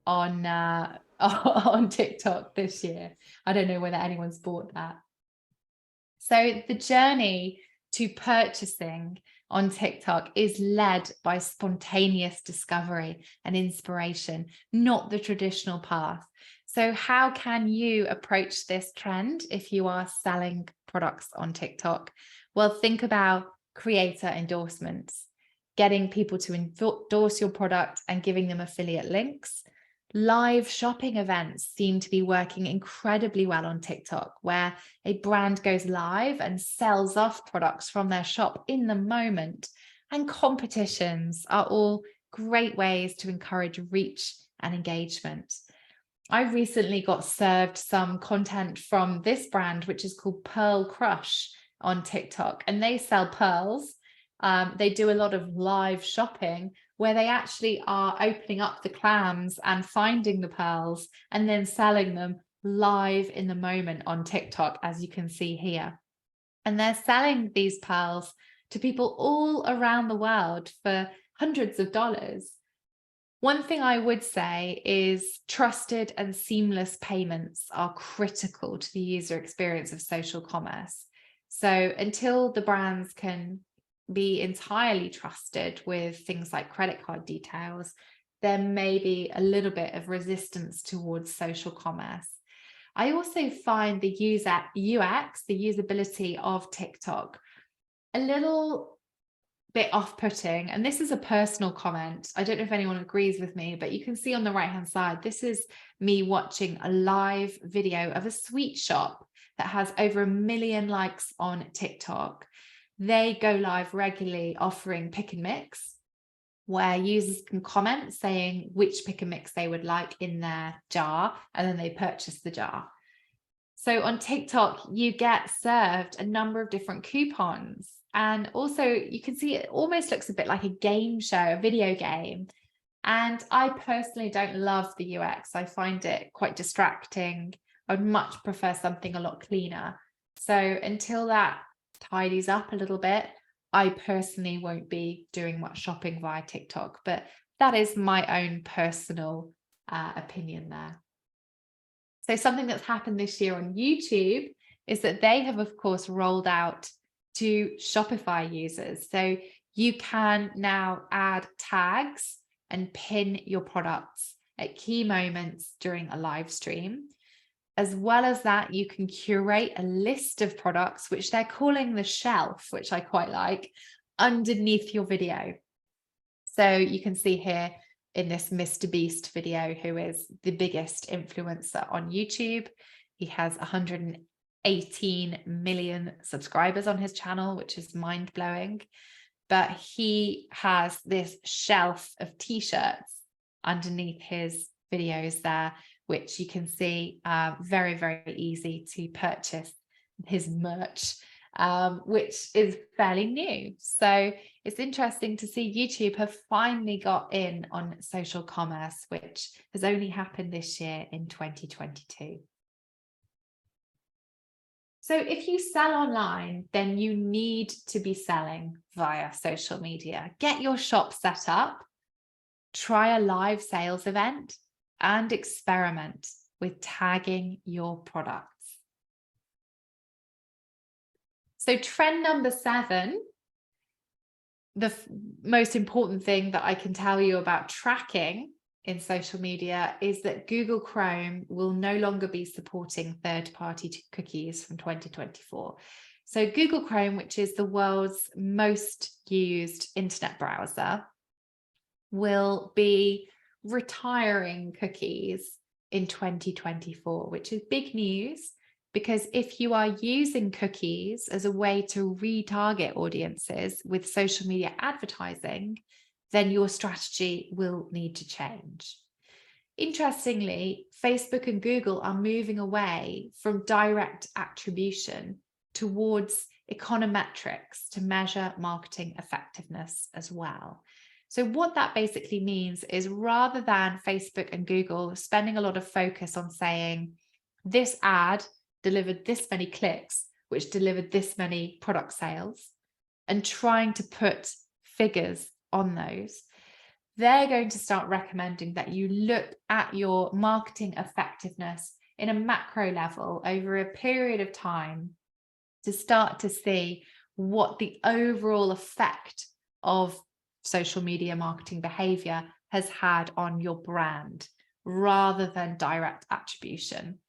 on on TikTok this year. I don't know whether anyone's bought that. So the journey to purchasing on TikTok is led by spontaneous discovery and inspiration, not the traditional path. So how can you approach this trend if you are selling products on TikTok? Well, think about creator endorsements, getting people to endorse your product and giving them affiliate links. Live shopping events seem to be working incredibly well on TikTok, where a brand goes live and sells off products from their shop in the moment. And competitions are all great ways to encourage reach and engagement. I recently got served some content from this brand, which is called Pearl Crush on TikTok, and they sell pearls. They do a lot of live shopping where they actually are opening up the clams and finding the pearls and then selling them live in the moment on TikTok, as you can see here. And they're selling these pearls to people all around the world for hundreds of dollars. One thing I would say is trusted and seamless payments are critical to the user experience of social commerce. So until the brands can be entirely trusted with things like credit card details, there may be a little bit of resistance towards social commerce. I also find the UX, the usability of TikTok, a little bit off-putting. And this is a personal comment. I don't know if anyone agrees with me, but you can see on the right-hand side, this is me watching a live video of a sweet shop that has over 1 million likes on TikTok. They go live regularly offering pick and mix, where users can comment saying which pick and mix they would like in their jar, and then they purchase the jar. So on TikTok, you get served a number of different coupons. And also you can see it almost looks a bit like a game show, a video game. And I personally don't love the UX. I find it quite distracting. I would much prefer something a lot cleaner. So until that tidies up a little bit, I personally won't be doing much shopping via TikTok, but that is my own personal opinion there. So something that's happened this year on YouTube is that they have, of course, rolled out to Shopify users. So you can now add tags and pin your products at key moments during a live stream. As well as that, you can curate a list of products, which they're calling the shelf, which I quite like, underneath your video. So you can see here in this Mr. Beast video, who is the biggest influencer on YouTube. He has 118 million subscribers on his channel, which is mind-blowing. But he has this shelf of t-shirts underneath his videos there, which you can see very, very easy to purchase his merch, which is fairly new. So it's interesting to see YouTube have finally got in on social commerce, which has only happened this year in 2022. So if you sell online, then you need to be selling via social media. Get your shop set up, try a live sales event, and experiment with tagging your products. So trend number 7, the most important thing that I can tell you about tracking in social media is that Google Chrome will no longer be supporting third-party cookies from 2024. So Google Chrome, which is the world's most used internet browser, will be retiring cookies in 2024, which is big news, because if you are using cookies as a way to retarget audiences with social media advertising, then your strategy will need to change. Interestingly, Facebook and Google are moving away from direct attribution towards econometrics to measure marketing effectiveness as well. So what that basically means is, rather than Facebook and Google spending a lot of focus on saying this ad delivered this many clicks, which delivered this many product sales, and trying to put figures on those, they're going to start recommending that you look at your marketing effectiveness in a macro level over a period of time to start to see what the overall effect of social media marketing behavior has had on your brand, rather than direct attribution.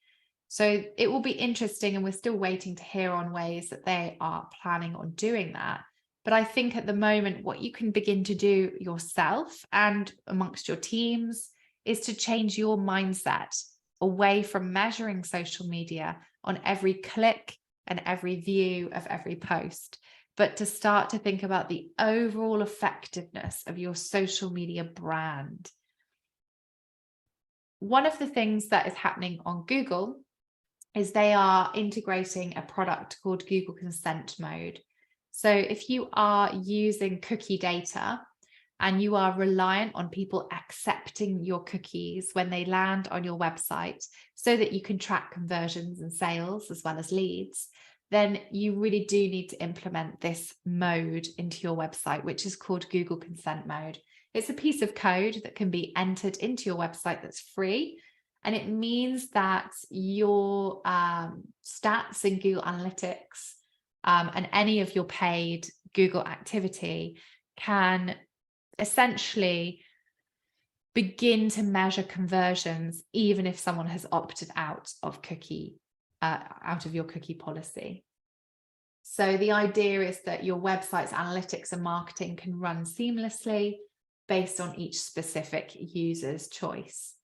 So it will be interesting, and we're still waiting to hear on ways that they are planning on doing that. But I think at the moment, what you can begin to do yourself and amongst your teams is to change your mindset away from measuring social media on every click and every view of every post, but to start to think about the overall effectiveness of your social media brand. One of the things that is happening on Google is they are integrating a product called Google Consent Mode. So if you are using cookie data and you are reliant on people accepting your cookies when they land on your website so that you can track conversions and sales as well as leads, then you really do need to implement this mode into your website, which is called Google Consent Mode. It's a piece of code that can be entered into your website that's free. And it means that your stats in Google Analytics and any of your paid Google activity can essentially begin to measure conversions, even if someone has opted out of your cookie policy. So the idea is that your website's analytics and marketing can run seamlessly based on each specific user's choice.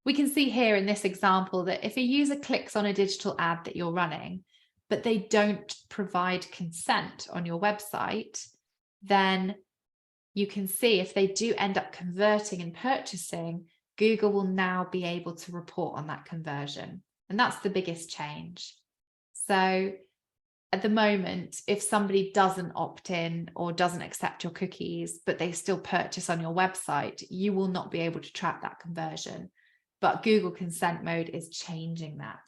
We can see here in this example that if a user clicks on a digital ad that you're running, but they don't provide consent on your website, then you can see if they do end up converting and purchasing, Google will now be able to report on that conversion. And that's the biggest change. So at the moment, if somebody doesn't opt in or doesn't accept your cookies, but they still purchase on your website, you will not be able to track that conversion. But Google Consent Mode is changing that.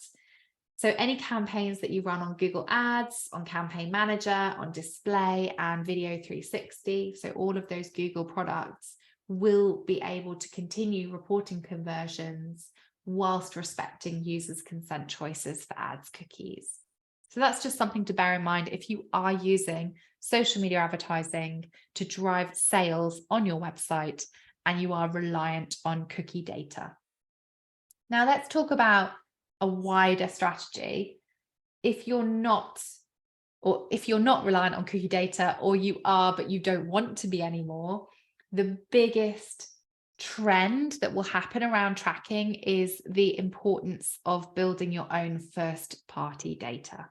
So any campaigns that you run on Google Ads, on Campaign Manager, on Display and Video 360, so all of those Google products will be able to continue reporting conversions whilst respecting users' consent choices for ads cookies. So that's just something to bear in mind if you are using social media advertising to drive sales on your website and you are reliant on cookie data. Now let's talk about a wider strategy. If you're not reliant on cookie data, or you are, but you don't want to be anymore, the biggest trend that will happen around tracking is the importance of building your own first-party data.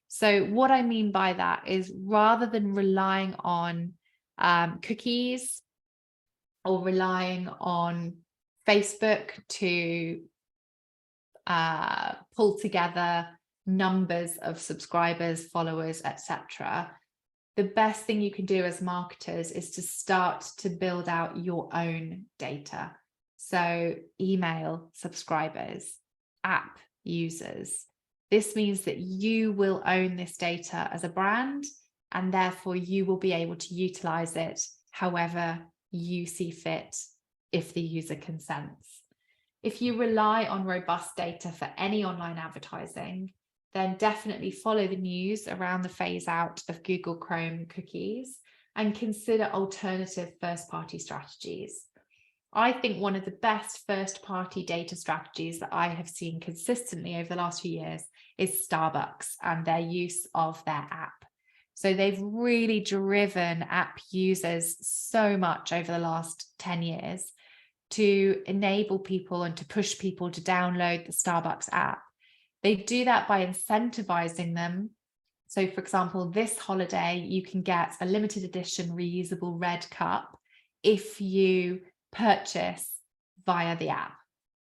So what I mean by that is, rather than relying on cookies or relying on Facebook to pull together numbers of subscribers, followers, etc., the best thing you can do as marketers is to start to build out your own data. So email subscribers, app users. This means that you will own this data as a brand, and therefore you will be able to utilize it however you see fit if the user consents. If you rely on robust data for any online advertising, then definitely follow the news around the phase out of Google Chrome cookies and consider alternative first-party strategies. I think one of the best first-party data strategies that I have seen consistently over the last few years is Starbucks and their use of their app. So they've really driven app users so much over the last 10 years to enable people and to push people to download the Starbucks app. They do that by incentivizing them. So for example, this holiday, you can get a limited edition reusable red cup if you purchase via the app.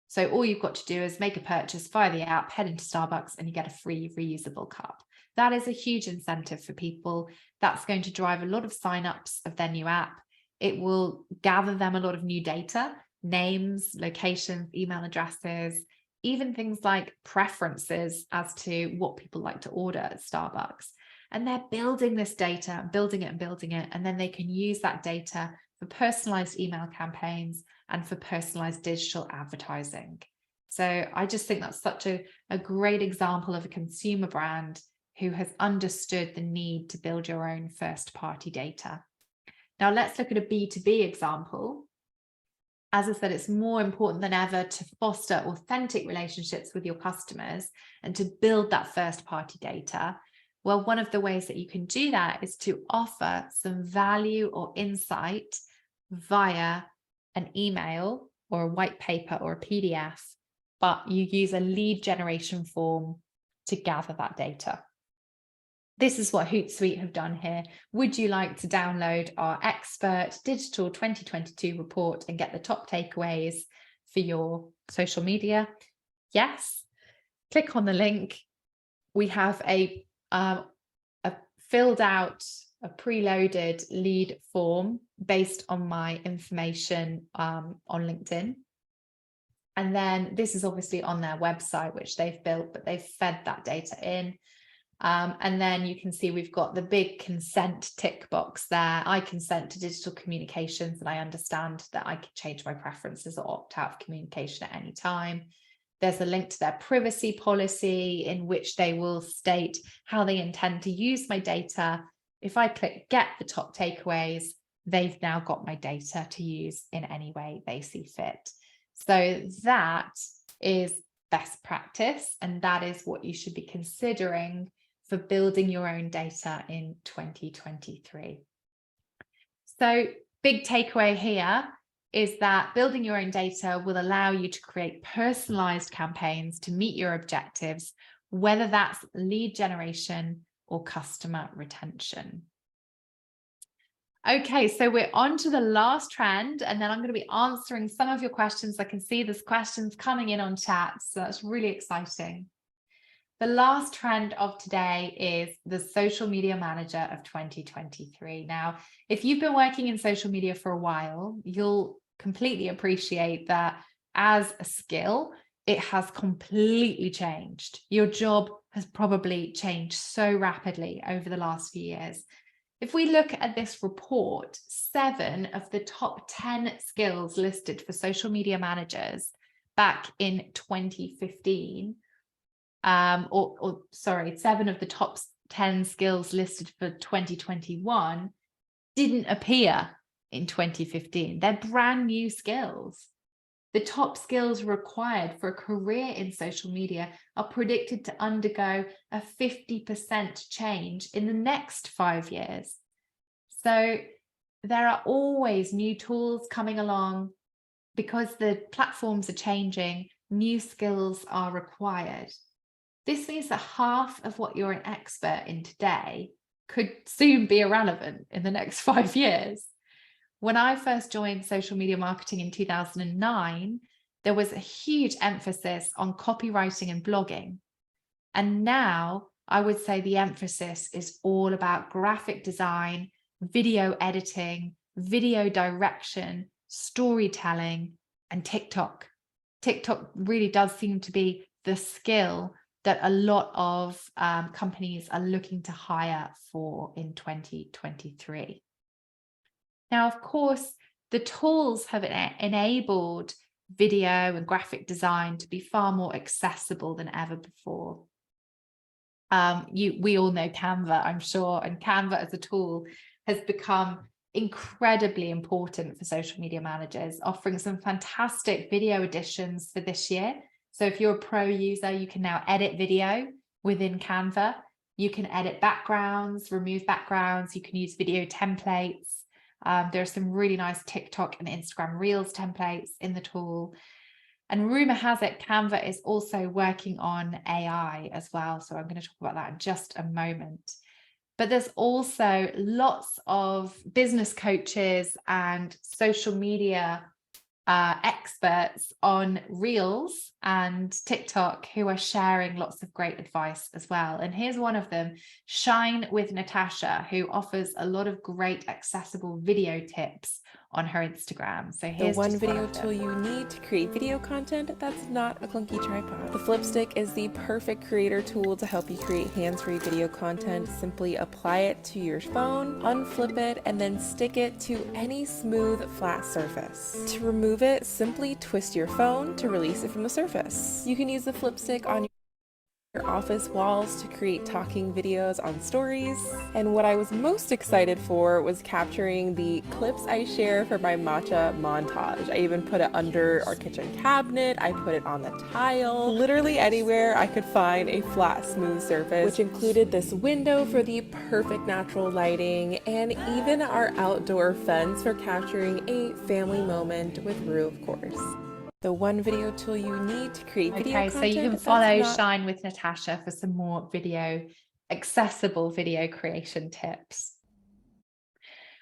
So all you've got to do is make a purchase via the app, head into Starbucks, and you get a free reusable cup. That is a huge incentive for people. That's going to drive a lot of signups of their new app. It will gather them a lot of new data, names, locations, email addresses, even things like preferences as to what people like to order at Starbucks. And they're building this data, building it, and then they can use that data for personalized email campaigns and for personalized digital advertising. So I just think that's such a great example of a consumer brand who has understood the need to build your own first-party data. Now let's look at a B2B example. As I said, it's more important than ever to foster authentic relationships with your customers and to build that first party data. Well, one of the ways that you can do that is to offer some value or insight via an email or a white paper or a PDF, but you use a lead generation form to gather that data. This is what Hootsuite have done here. Would you like to download our Expert Digital 2022 report and get the top takeaways for your social media? Yes. Click on the link. We have a filled out, a preloaded lead form based on my information on LinkedIn. And then this is obviously on their website, which they've built, but they've fed that data in. And then you can see we've got the big consent tick box there. I consent to digital communications, and I understand that I can change my preferences or opt out of communication at any time. There's a link to their privacy policy in which they will state how they intend to use my data. If I click get the top takeaways, they've now got my data to use in any way they see fit. So that is best practice, and that is what you should be considering for building your own data in 2023. So big takeaway here is that building your own data will allow you to create personalized campaigns to meet your objectives, whether that's lead generation or customer retention. Okay, so we're on to the last trend, and then I'm going to be answering some of your questions. I can see there's questions coming in on chat, so that's really exciting. The last trend of today is the social media manager of 2023. Now, if you've been working in social media for a while, you'll completely appreciate that as a skill, it has completely changed. Your job has probably changed so rapidly over the last few years. If we look at this report, 7 of the top 10 skills listed for social media managers back in 2015, 7 of the top 10 skills listed for 2021 didn't appear in 2015. They're brand new skills. The top skills required for a career in social media are predicted to undergo a 50% change in the next 5 years. So there are always new tools coming along. Because the platforms are changing, new skills are required. This means that half of what you're an expert in today could soon be irrelevant in the next 5 years. When I first joined social media marketing in 2009, there was a huge emphasis on copywriting and blogging. And now I would say the emphasis is all about graphic design, video editing, video direction, storytelling, and TikTok. TikTok really does seem to be the skill that a lot of companies are looking to hire for in 2023. Now, of course, the tools have enabled video and graphic design to be far more accessible than ever before. We all know Canva, I'm sure, and Canva as a tool has become incredibly important for social media managers, offering some fantastic video additions for this year. So if you're a pro user, you can now edit video within Canva. You can edit backgrounds, remove backgrounds. You can use video templates. There are some really nice TikTok and Instagram Reels templates in the tool. And rumor has it, Canva is also working on AI as well. So I'm going to talk about that in just a moment. But there's also lots of business coaches and social media experts on Reels and TikTok who are sharing lots of great advice as well. And here's one of them, Shine with Natasha, who offers a lot of great accessible video tips on her Instagram. So here's the one video tool you need to create video content that's not a clunky tripod. The Flipstick is the perfect creator tool to help you create hands-free video content. Simply apply it to your phone, unflip it, and then stick it to any smooth, flat surface. To remove it, simply twist your phone to release it from the surface. You can use the Flipstick on your office walls to create talking videos on stories. And what I was most excited for was capturing the clips I share for my matcha montage. I even put it under our kitchen cabinet, I put it on the tile, literally anywhere I could find a flat, smooth surface, which included this window for the perfect natural lighting, and even our outdoor fence for capturing a family moment with Rue, of course. The one video tool you need to create video Okay, content. so you can that's follow not- Shine with Natasha for some more accessible video creation tips.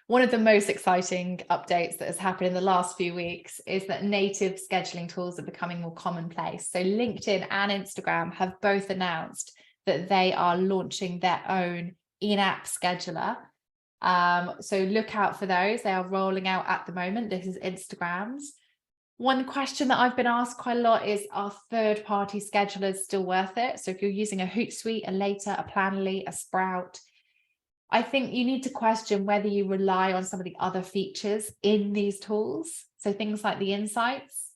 One of the most exciting updates that has happened in the last few weeks is that native scheduling tools are becoming more commonplace. So LinkedIn and Instagram have both announced that they are launching their own in-app scheduler. So look out for those. They are rolling out at the moment. This is Instagram's. One question that I've been asked quite a lot is, are third-party schedulers still worth it? So if you're using a Hootsuite, a Later, a Planoly, a Sprout, I think you need to question whether you rely on some of the other features in these tools. So things like the insights,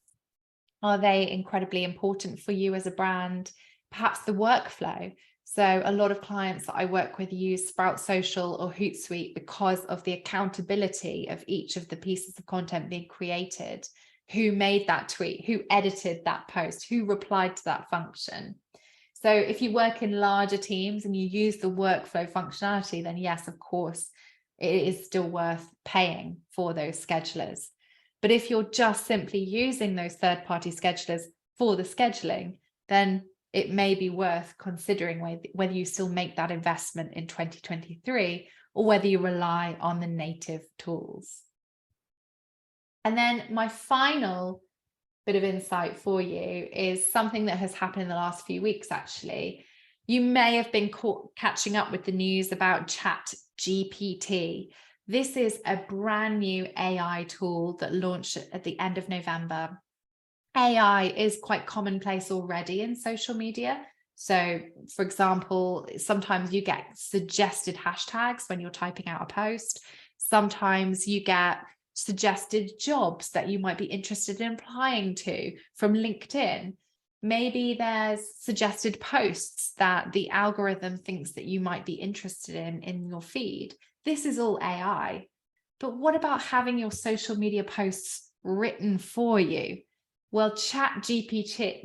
are they incredibly important for you as a brand? Perhaps the workflow. So a lot of clients that I work with use Sprout Social or Hootsuite because of the accountability of each of the pieces of content being created. Who made that tweet, who edited that post, who replied to that function. So if you work in larger teams and you use the workflow functionality, then yes, of course, it is still worth paying for those schedulers. But if you're just simply using those third-party schedulers for the scheduling, then it may be worth considering whether you still make that investment in 2023 or whether you rely on the native tools. And then my final bit of insight for you is something that has happened in the last few weeks, actually. You may have been catching up with the news about ChatGPT. This is a brand new AI tool that launched at the end of November. AI is quite commonplace already in social media. So, for example, sometimes you get suggested hashtags when you're typing out a post. Sometimes you get suggested jobs that you might be interested in applying to from LinkedIn. Maybe there's suggested posts that the algorithm thinks that you might be interested in your feed. This is all AI. But what about having your social media posts written for you? Well, ChatGPT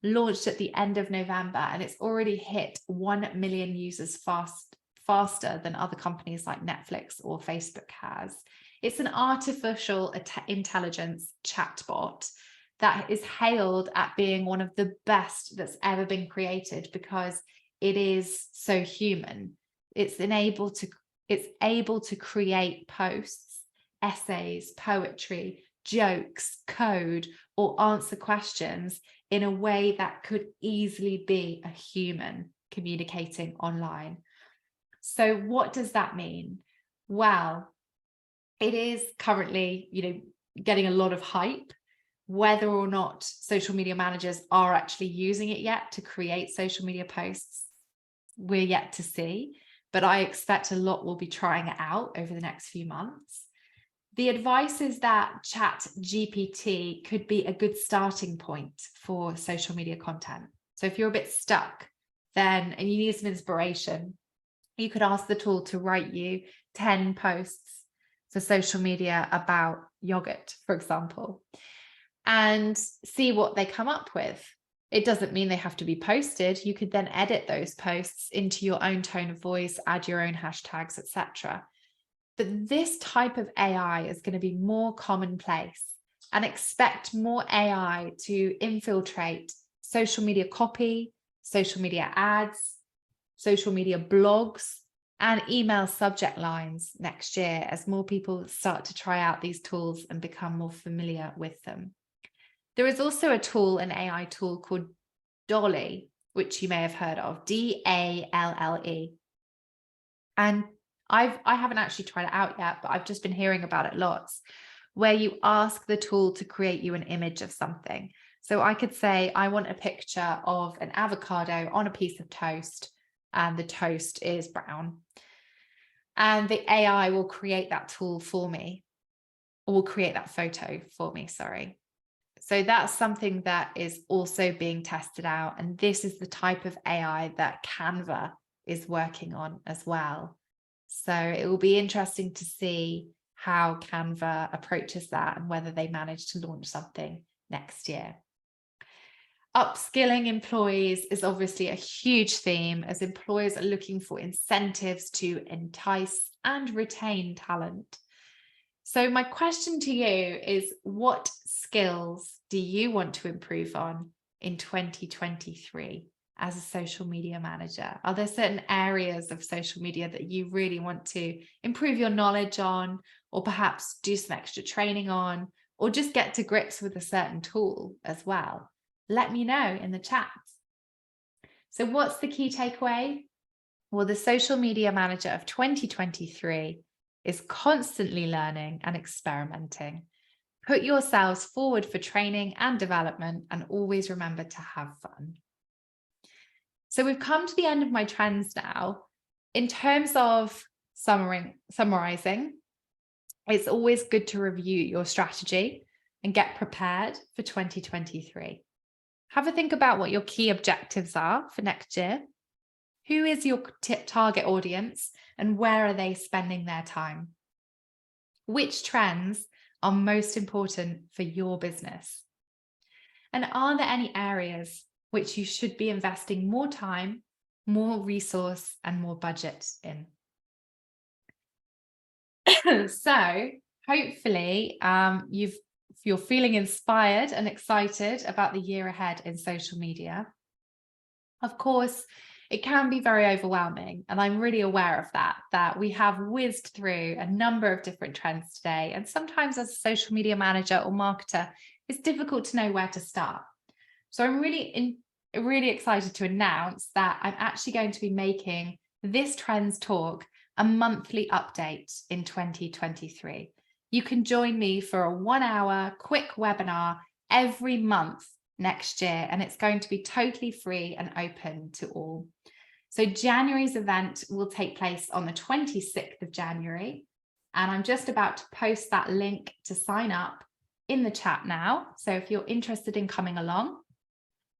launched at the end of November, and it's already hit 1 million users faster than other companies like Netflix or Facebook has. It's an artificial intelligence chatbot that is hailed at being one of the best that's ever been created because it is so human. It's able to create posts, essays, poetry, jokes, code, or answer questions in a way that could easily be a human communicating online. So what does that mean? Well, it is currently, getting a lot of hype. Whether or not social media managers are actually using it yet to create social media posts, we're yet to see, but I expect a lot will be trying it out over the next few months. The advice is that ChatGPT could be a good starting point for social media content. So if you're a bit stuck, and you need some inspiration, you could ask the tool to write you 10 posts for social media about yogurt, for example, and see what they come up with. It doesn't mean they have to be posted. You could then edit those posts into your own tone of voice, add your own hashtags, etc. But this type of AI is going to be more commonplace, and expect more AI to infiltrate social media copy, social media ads, social media blogs, and email subject lines next year as more people start to try out these tools and become more familiar with them. There is also a tool, an AI tool called DALL-E, which you may have heard of, DALLE. And I haven't actually tried it out yet, but I've just been hearing about it lots, where you ask the tool to create you an image of something. So I could say, I want a picture of an avocado on a piece of toast, and the toast is brown. And the AI will create that tool for me, or will create that photo for me, sorry. So that's something that is also being tested out. And this is the type of AI that Canva is working on as well. So it will be interesting to see how Canva approaches that and whether they manage to launch something next year. Upskilling employees is obviously a huge theme, as employers are looking for incentives to entice and retain talent. So my question to you is, what skills do you want to improve on in 2023 as a social media manager? Are there certain areas of social media that you really want to improve your knowledge on, or perhaps do some extra training on, or just get to grips with a certain tool as well? Let me know in the chat. So what's the key takeaway? Well, the social media manager of 2023 is constantly learning and experimenting. Put yourselves forward for training and development, and always remember to have fun. So we've come to the end of my trends now. In terms of summarizing, it's always good to review your strategy and get prepared for 2023. Have a think about what your key objectives are for next year. Who is your target audience and where are they spending their time? Which trends are most important for your business? And are there any areas which you should be investing more time, more resource, and more budget in? So hopefully you're feeling inspired and excited about the year ahead in social media. Of course, it can be very overwhelming, and I'm really aware of that we have whizzed through a number of different trends today. And sometimes as a social media manager or marketer, it's difficult to know where to start. So I'm really excited to announce that I'm actually going to be making this Trends Talk a monthly update in 2023. You can join me for a 1-hour quick webinar every month next year, and it's going to be totally free and open to all. So January's event will take place on the 26th of January, and I'm just about to post that link to sign up in the chat now. So if you're interested in coming along,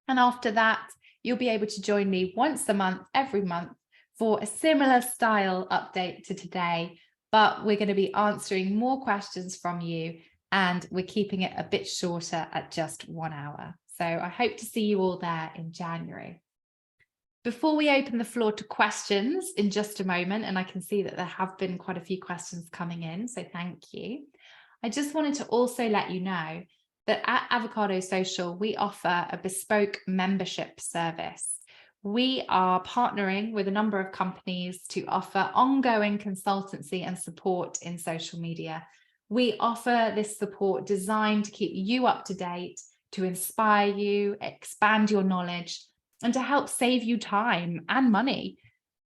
and after that, you'll be able to join me once a month, every month, for a similar style update to today, but we're going to be answering more questions from you, and we're keeping it a bit shorter at just 1 hour. So I hope to see you all there in January. Before we open the floor to questions in just a moment, and I can see that there have been quite a few questions coming in, so thank you. I just wanted to also let you know that at Avocado Social, we offer a bespoke membership service. We are partnering with a number of companies to offer ongoing consultancy and support in social media. We offer this support designed to keep you up to date, to inspire you, expand your knowledge, and to help save you time and money.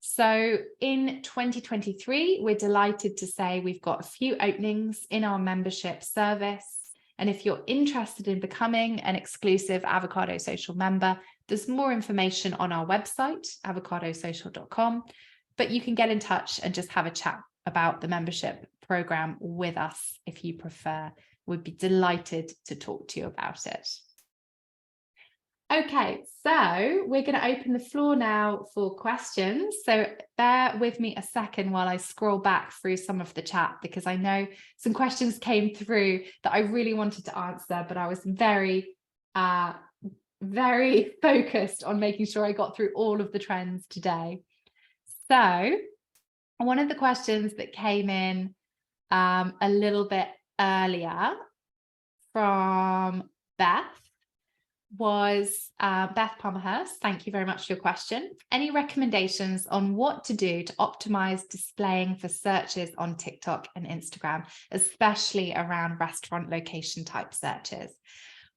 So in 2023, we're delighted to say we've got a few openings in our membership service. And if you're interested in becoming an exclusive Avocado Social member, there's more information on our website, avocadosocial.com, but you can get in touch and just have a chat about the membership program with us if you prefer. We'd be delighted to talk to you about it. Okay, so we're going to open the floor now for questions. So bear with me a second while I scroll back through some of the chat, because I know some questions came through that I really wanted to answer, but I was very focused on making sure I got through all of the trends today. So one of the questions that came in a little bit earlier from Beth was Beth Palmerhurst. Thank you very much for your question. Any recommendations on what to do to optimize displaying for searches on TikTok and Instagram, especially around restaurant location type searches?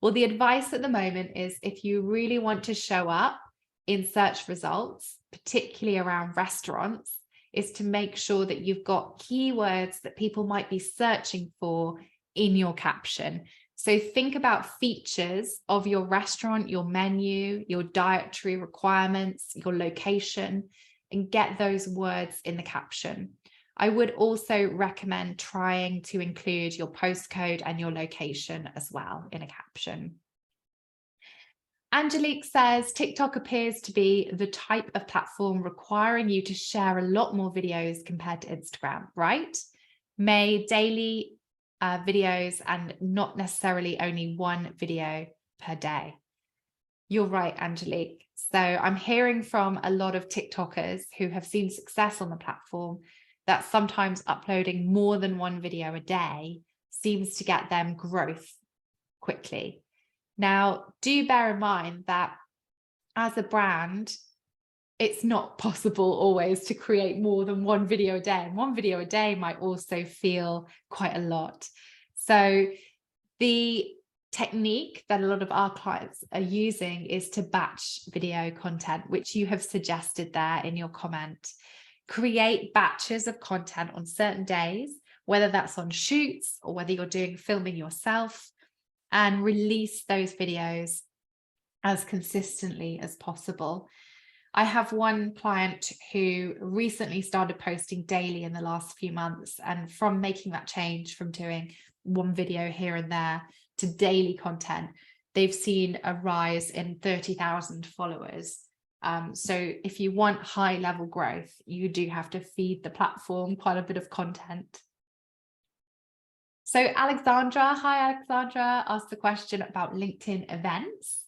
Well, the advice at the moment is, if you really want to show up in search results, particularly around restaurants, is to make sure that you've got keywords that people might be searching for in your caption. So think about features of your restaurant, your menu, your dietary requirements, your location, and get those words in the caption. I would also recommend trying to include your postcode and your location as well in a caption. Angelique says, TikTok appears to be the type of platform requiring you to share a lot more videos compared to Instagram, right? May daily videos and not necessarily only one video per day. You're right, Angelique. So I'm hearing from a lot of TikTokers who have seen success on the platform that sometimes uploading more than one video a day seems to get them growth quickly. Now, do bear in mind that as a brand, it's not possible always to create more than one video a day. And one video a day might also feel quite a lot. So the technique that a lot of our clients are using is to batch video content, which you have suggested there in your comment. Create batches of content on certain days, whether that's on shoots or whether you're doing filming yourself, and release those videos as consistently as possible. I have one client who recently started posting daily in the last few months, and from making that change from doing one video here and there to daily content, they've seen a rise in 30,000 followers. So if you want high level growth, you do have to feed the platform quite a bit of content. So Alexandra, hi Alexandra, asked the question about LinkedIn events.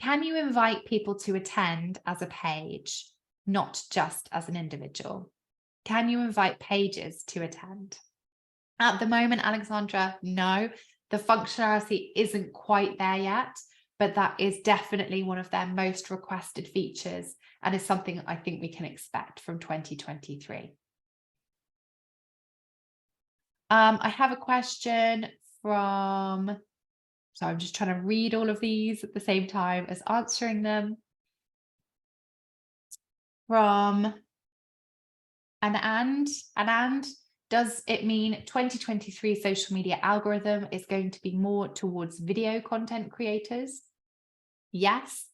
Can you invite people to attend as a page, not just as an individual? Can you invite pages to attend? At the moment, Alexandra, no, the functionality isn't quite there yet, but that is definitely one of their most requested features and is something I think we can expect from 2023. I have a question from, so I'm just trying to read all of these at the same time as answering them. From Anand, does it mean 2023 social media algorithm is going to be more towards video content creators? Yes,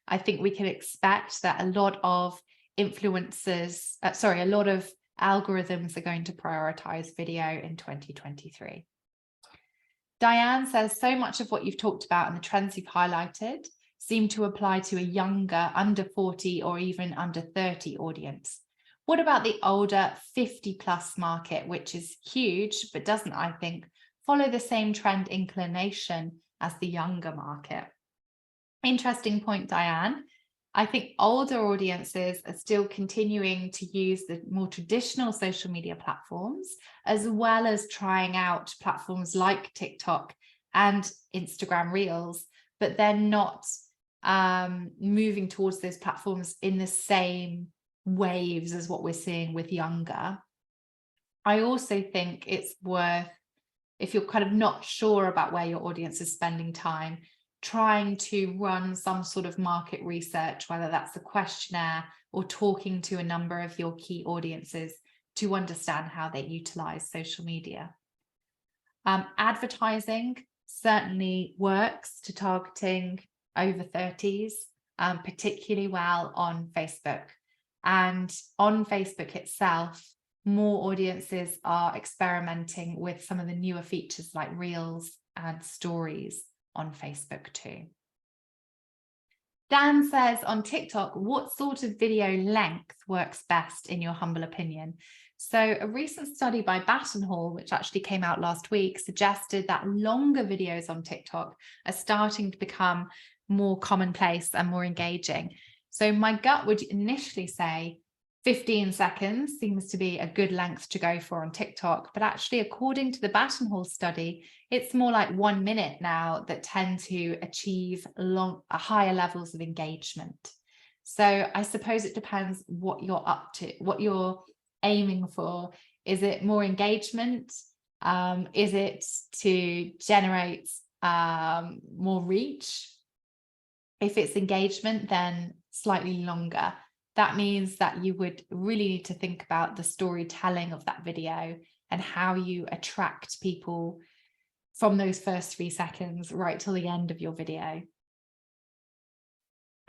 I think we can expect that a lot of influencers, a lot of algorithms are going to prioritize video in 2023. Diane says, so much of what you've talked about and the trends you've highlighted seem to apply to a younger, under 40 or even under 30 audience. What about the older 50 plus market, which is huge, but doesn't, I think, follow the same trend inclination as the younger market? Interesting point, Diane. I think older audiences are still continuing to use the more traditional social media platforms, as well as trying out platforms like TikTok and Instagram Reels, but they're not moving towards those platforms in the same waves as what we're seeing with younger. I also think it's worth, if you're kind of not sure about where your audience is spending time, trying to run some sort of market research, whether that's a questionnaire or talking to a number of your key audiences to understand how they utilize social media. Advertising certainly works to targeting over 30s, particularly well on Facebook. And on Facebook itself, more audiences are experimenting with some of the newer features like Reels and Stories on Facebook too. Dan says on TikTok, what sort of video length works best in your humble opinion? So a recent study by Batten Hall, which actually came out last week, suggested that longer videos on TikTok are starting to become more commonplace and more engaging. So my gut would initially say 15 seconds seems to be a good length to go for on TikTok, but actually according to the Batten Hall study, it's more like 1 minute now that tend to achieve higher levels of engagement. So I suppose it depends what you're up to, what you're aiming for. Is it more engagement? Is it to generate more reach? If it's engagement, then slightly longer. That means that you would really need to think about the storytelling of that video and how you attract people from those first 3 seconds right till the end of your video.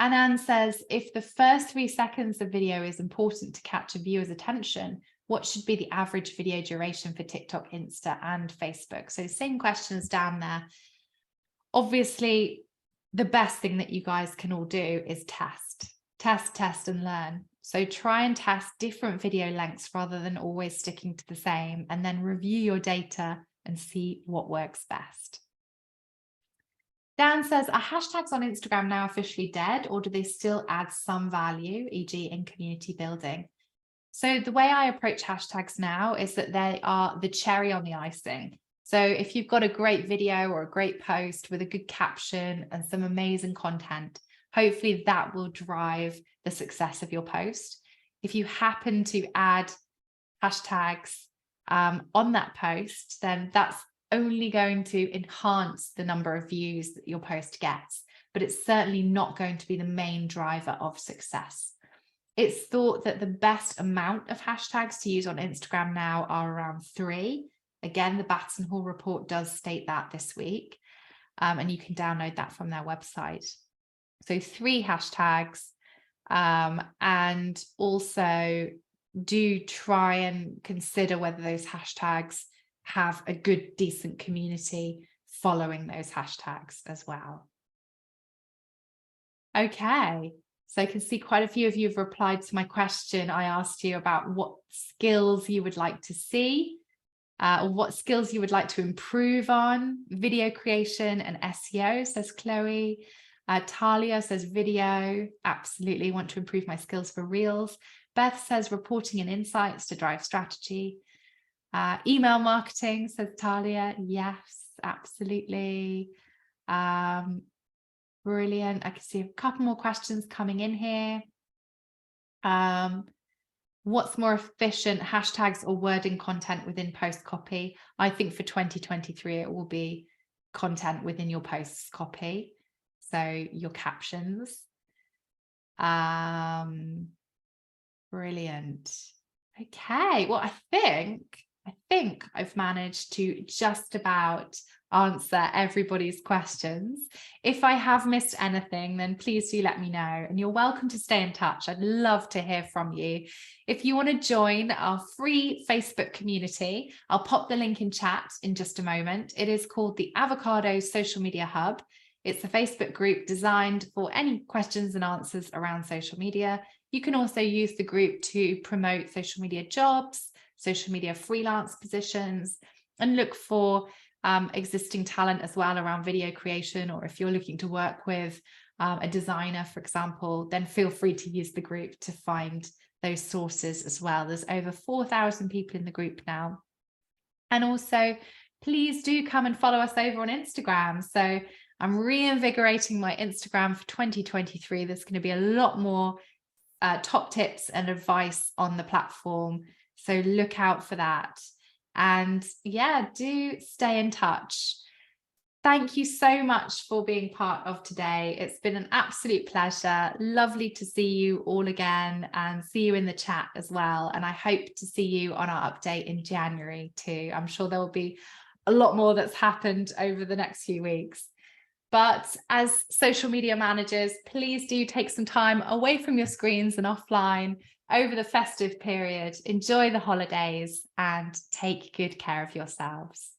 Anand says, if the first 3 seconds of video is important to catch a viewer's attention, what should be the average video duration for TikTok, Insta, and Facebook? So same questions down there. Obviously, the best thing that you guys can all do is test and learn. So try and test different video lengths rather than always sticking to the same, and then review your data and see what works best. Dan says, are hashtags on Instagram now officially dead, or do they still add some value, e.g. in community building? So the way I approach hashtags now is that they are the cherry on the icing. So if you've got a great video or a great post with a good caption and some amazing content, hopefully that will drive the success of your post. If you happen to add hashtags on that post, then that's only going to enhance the number of views that your post gets, but it's certainly not going to be the main driver of success. It's thought that the best amount of hashtags to use on Instagram now are around 3. Again, the Batson Hall report does state that this week, and you can download that from their website. So 3 hashtags, and also do try and consider whether those hashtags have a good, decent community following those hashtags as well. Okay, so I can see quite a few of you have replied to my question. I asked you about what skills you would like to see, or what skills you would like to improve on. Video creation and SEO, says Chloe. Talia says video, absolutely want to improve my skills for Reels. Beth says reporting and insights to drive strategy. Email marketing, says Talia, yes, absolutely. Brilliant. I can see a couple more questions coming in here. What's more efficient, hashtags or wording content within post copy? I think for 2023, it will be content within your posts copy. So your captions. Brilliant. Okay, well, I think I've managed to just about answer everybody's questions. If I have missed anything, then please do let me know, and you're welcome to stay in touch. I'd love to hear from you. If you want to join our free Facebook community, I'll pop the link in chat in just a moment. It is called the Avocado Social Media Hub. It's a Facebook group designed for any questions and answers around social media. You can also use the group to promote social media jobs, social media freelance positions, and look for existing talent as well around video creation. Or if you're looking to work with a designer, for example, then feel free to use the group to find those sources as well. There's over 4,000 people in the group now. And also, please do come and follow us over on Instagram. So I'm reinvigorating my Instagram for 2023. There's going to be a lot more top tips and advice on the platform. So look out for that. And yeah, do stay in touch. Thank you so much for being part of today. It's been an absolute pleasure. Lovely to see you all again and see you in the chat as well. And I hope to see you on our update in January too. I'm sure there will be a lot more that's happened over the next few weeks. But as social media managers, please do take some time away from your screens and offline over the festive period. Enjoy the holidays and take good care of yourselves.